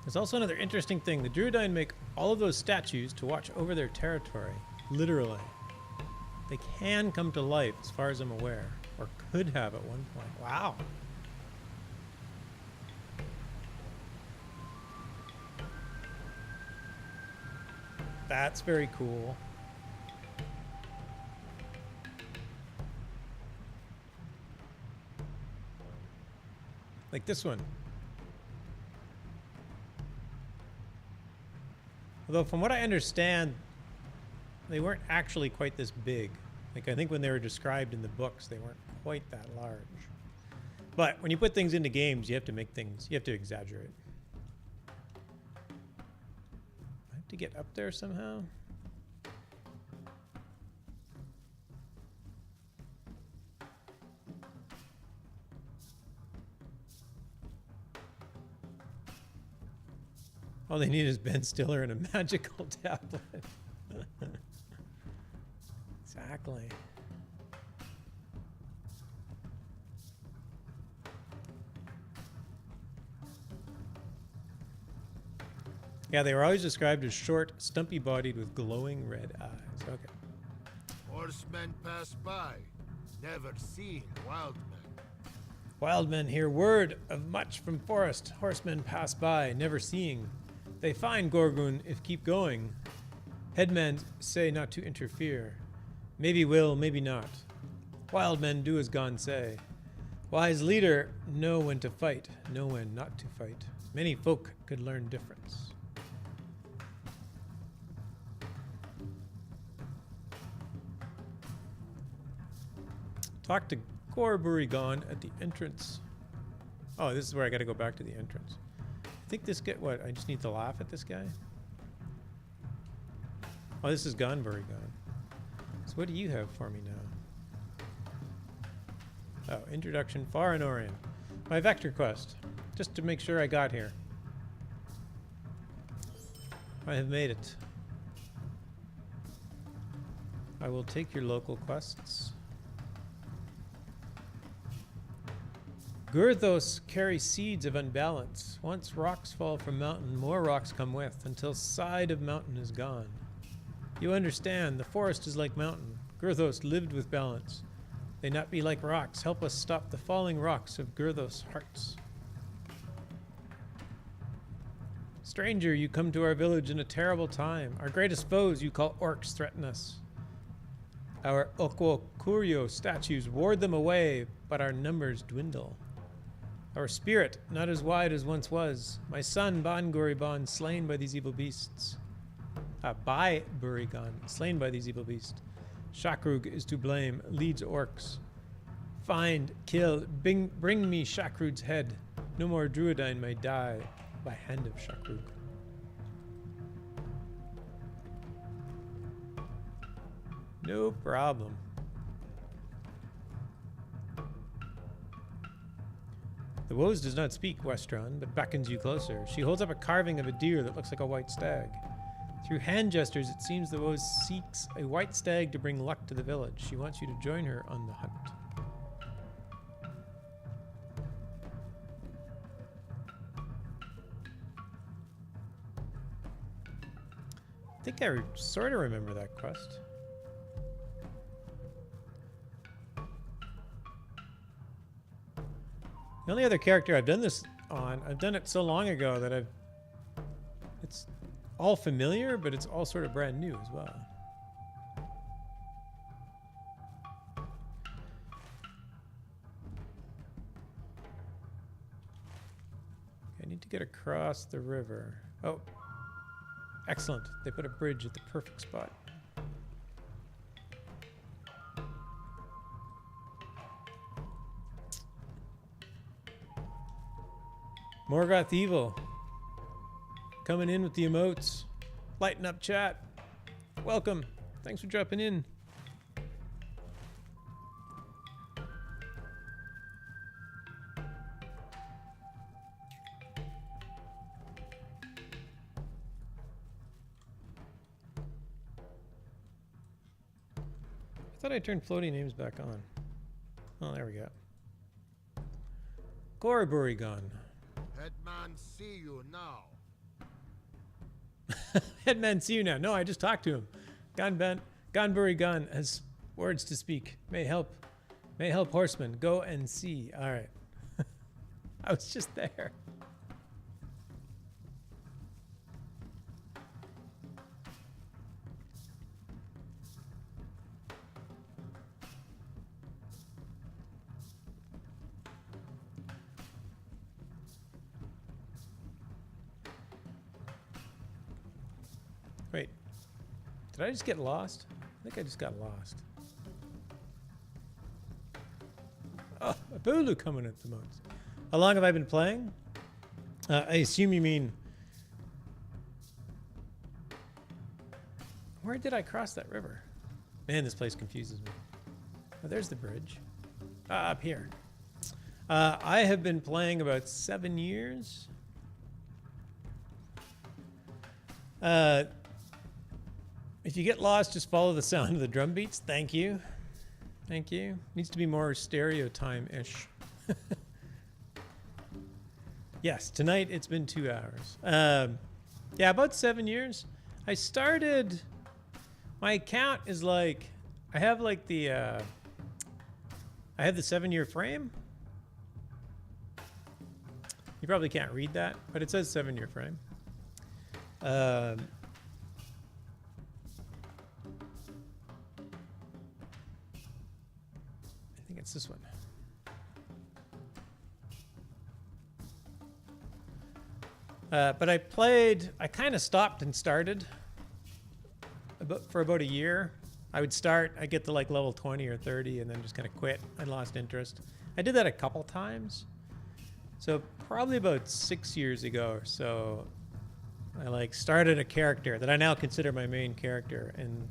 There's also another interesting thing. The Druadan make all of those statues to watch over their territory. Literally. They can come to life, as far as I'm aware. Or could have at one point. Wow. That's very cool. Like this one. Although from what I understand, they weren't actually quite this big. Like I think when they were described in the books, they weren't quite that large. But when you put things into games, you have to make things, you have to exaggerate. I have to get up there somehow. All they need is Ben Stiller and a magical tablet. Exactly. Yeah, they were always described as short, stumpy-bodied with glowing red eyes. Okay. Horsemen pass by, never seeing wild men. Wild men hear word of much from forest. Horsemen pass by, never seeing. They find Gorgun if keep going. Headmen say not to interfere. Maybe will, maybe not. Wild men do as Gon say. Wise leader know when to fight, know when not to fight. Many folk could learn difference. Talk to Kor Burigan at the entrance Oh, this is where I got to go back to the entrance. I think this get what? I just need to laugh at this guy. Oh, this is Gonbury Gone. So what do you have for me now? Oh, introduction Far and Orient. My vector quest, just to make sure I got here. I have made it. I will take your local quests. Gurthos carry seeds of unbalance. Once rocks fall from mountain, more rocks come with, until side of mountain is gone. You understand, the forest is like mountain. Gurthos lived with balance. They not be like rocks. Help us stop the falling rocks of Gurthos' hearts. Stranger, you come to our village in a terrible time. Our greatest foes you call orcs threaten us. Our Okurio statues ward them away, but our numbers dwindle. Our spirit, not as wide as once was. My son, Banguriban, slain by these evil beasts. By Burigan, slain by these evil beasts. Shakrug is to blame, leads orcs. Find, kill, bring me Shakrug's head. No more Druadan may die by hand of Shakrug. No problem. The Wose does not speak Westron, but beckons you closer. She holds up a carving of a deer that looks like a white stag. Through hand gestures, it seems the Wose seeks a white stag to bring luck to the village. She wants you to join her on the hunt. I think I sort of remember that quest. The only other character I've done this on, I've done it so long ago that it's all familiar, but it's all sort of brand new as well. I need to get across the river. Oh, excellent. They put a bridge at the perfect spot. Morgoth Evil. Coming in with the emotes. Lighten up chat. Welcome. Thanks for dropping in. I thought I turned floating names back on. Oh, there we go. Goraburigan. Headman, see you now. Headman, see you now. No, I just talked to him. Gonbury Gun has words to speak. May help horsemen. Go and see. All right. I was just there. Wait, did I just get lost? I think I just got lost. Oh, a Bulu coming at the moment. How long have I been playing? I assume you mean... Where did I cross that river? Man, this place confuses me. Oh, there's the bridge. Up here. I have been playing about 7 years. If you get lost, just follow the sound of the drum beats. Thank you. Thank you. Needs to be more stereo time-ish. Yes, tonight it's been 2 hours. Yeah, about 7 years. I started... My account is like... I have like the... I have the 7-year frame. You probably can't read that, but it says 7-year frame. I think it's this one. But I kind of stopped and started for about a year. I would start, I'd get to like level 20 or 30 and then just kind of quit. I lost interest. I did that a couple times. So probably about 6 years ago or so, I like started a character that I now consider my main character, and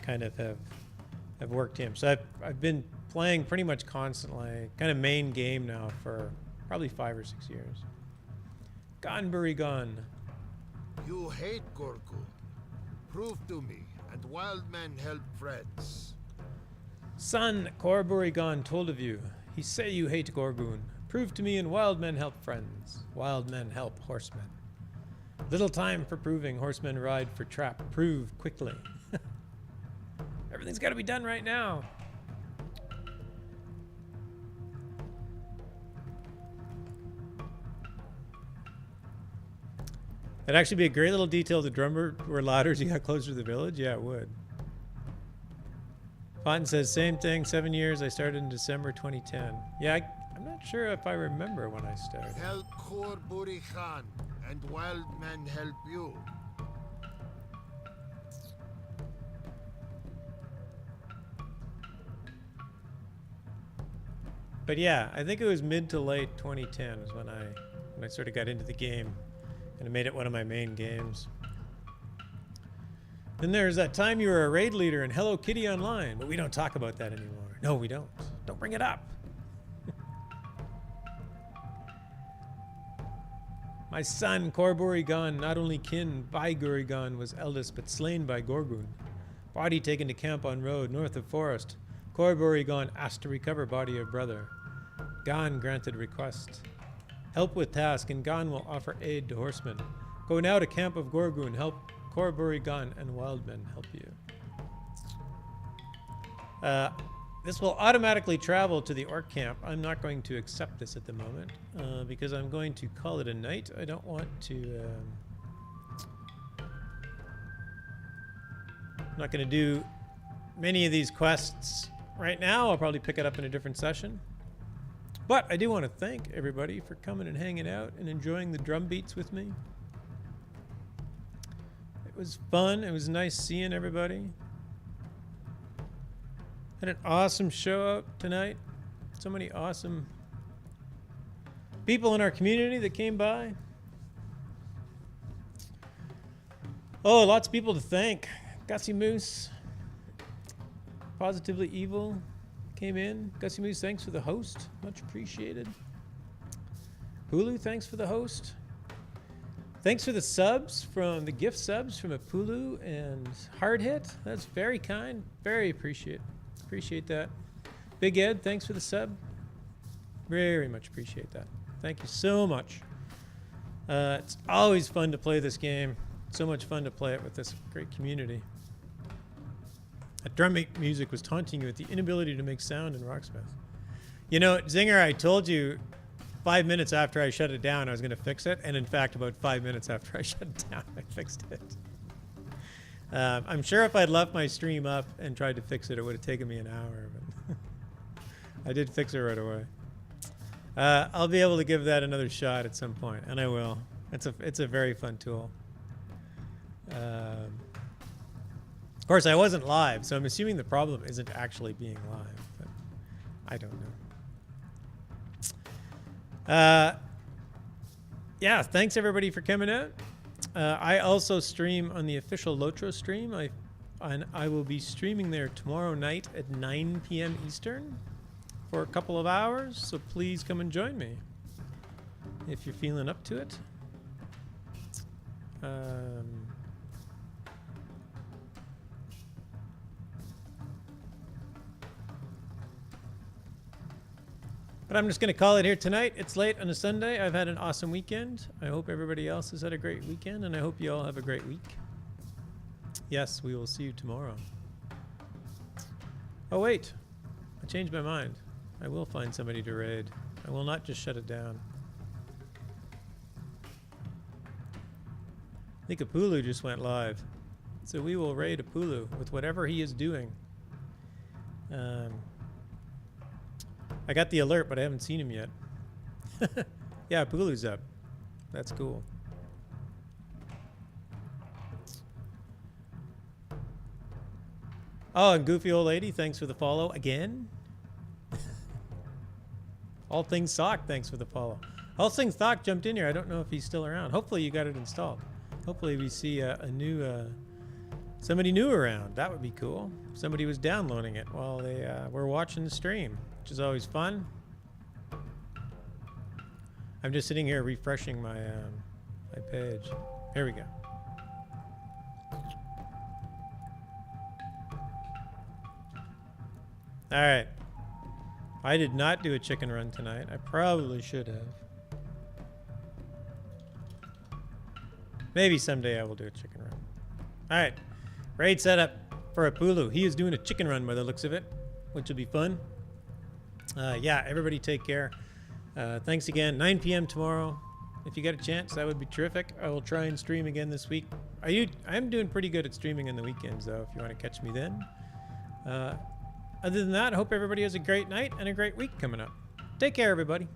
kind of have worked him. So I've been playing pretty much constantly, kind of main game now for probably 5 or 6 years. Gonbury Gon. You hate Gorgu. Prove to me, and wild men help friends. Son, Corbury Gon told of you. He say you hate Gorgun. Prove to me, and wild men help friends. Wild men help horsemen. Little time for proving. Horsemen ride for trap. Prove quickly. Everything's got to be done right now. It'd actually be a great little detail if the drummer were louder as you got closer to the village. Yeah, it would. Fontaine says, same thing, 7 years. I started in December 2010. Yeah, I'm not sure if I remember when I started. Help Korburi Khan, and wild men help you. But yeah, I think it was mid to late 2010 is when I sort of got into the game and I made it one of my main games. Then there's that time you were a raid leader in Hello Kitty Online, but we don't talk about that anymore. No, we don't. Don't bring it up. My son, Corbury Gon, not only kin by Gurigon, was eldest, but slain by Gorgun. Body taken to camp on road, north of forest. Corbury Gon asked to recover body of brother. Gon granted request. Help with task, and Gon will offer aid to horsemen. Go now to camp of Gorgun, help Corbury Gon, and wild men help you. This will automatically travel to the orc camp. I'm not going to accept this at the moment because I'm going to call it a night. I don't want to... I'm not going to do many of these quests right now. I'll probably pick it up in a different session. But I do want to thank everybody for coming and hanging out and enjoying the drum beats with me. It was fun. It was nice seeing everybody. Had an awesome show out tonight. So many awesome people in our community that came by. Oh, lots of people to thank. Gussie Moose, Positively Evil came in. Gussie Moose, thanks for the host. Much appreciated. Pulu, thanks for the host. Thanks for the subs from the gift subs from Apulu and Hard Hit. That's very kind. Very appreciate that. Big Ed, thanks for the sub. Very much appreciate that. Thank you so much. It's always fun to play this game. So much fun to play it with this great community. That drum music was taunting you with the inability to make sound in Rocksmith. You know, Zinger, I told you 5 minutes after I shut it down I was going to fix it, and in fact about 5 minutes after I shut it down I fixed it. I'm sure if I'd left my stream up and tried to fix it, it would have taken me an hour. But I did fix it right away. I'll be able to give that another shot at some point, and I will. It's a very fun tool. Of course, I wasn't live, so I'm assuming the problem isn't actually being live, but I don't know. Yeah, thanks everybody for coming out. I also stream on the official LotRO stream. I will be streaming there tomorrow night at 9 p.m. Eastern for a couple of hours, so please come and join me if you're feeling up to it. But I'm just going to call it here tonight. It's late on a Sunday. I've had an awesome weekend. I hope everybody else has had a great weekend, and I hope you all have a great week. Yes, we will see you tomorrow. Oh, wait. I changed my mind. I will find somebody to raid. I will not just shut it down. I think Apulu just went live. So we will raid Apulu with whatever he is doing. I got the alert, but I haven't seen him yet. Yeah, Apulu's up. That's cool. Oh, and Goofy Old Lady, thanks for the follow again. All Things Sock, thanks for the follow. All Things Sock jumped in here. I don't know if he's still around. Hopefully you got it installed. Hopefully we see a new, somebody new around. That would be cool. Somebody was downloading it while they were watching the stream, which is always fun. I'm just sitting here refreshing my my page. Here we go. All right. I did not do a chicken run tonight. I probably should have. Maybe someday I will do a chicken run. All right. Raid setup for Apulu. He is doing a chicken run by the looks of it, which will be fun. Yeah, everybody take care. Thanks again. 9 p.m. tomorrow. If you get a chance, that would be terrific. I will try and stream again this week. I'm doing pretty good at streaming on the weekends, though, if you want to catch me then. Other than that, I hope everybody has a great night and a great week coming up. Take care, everybody.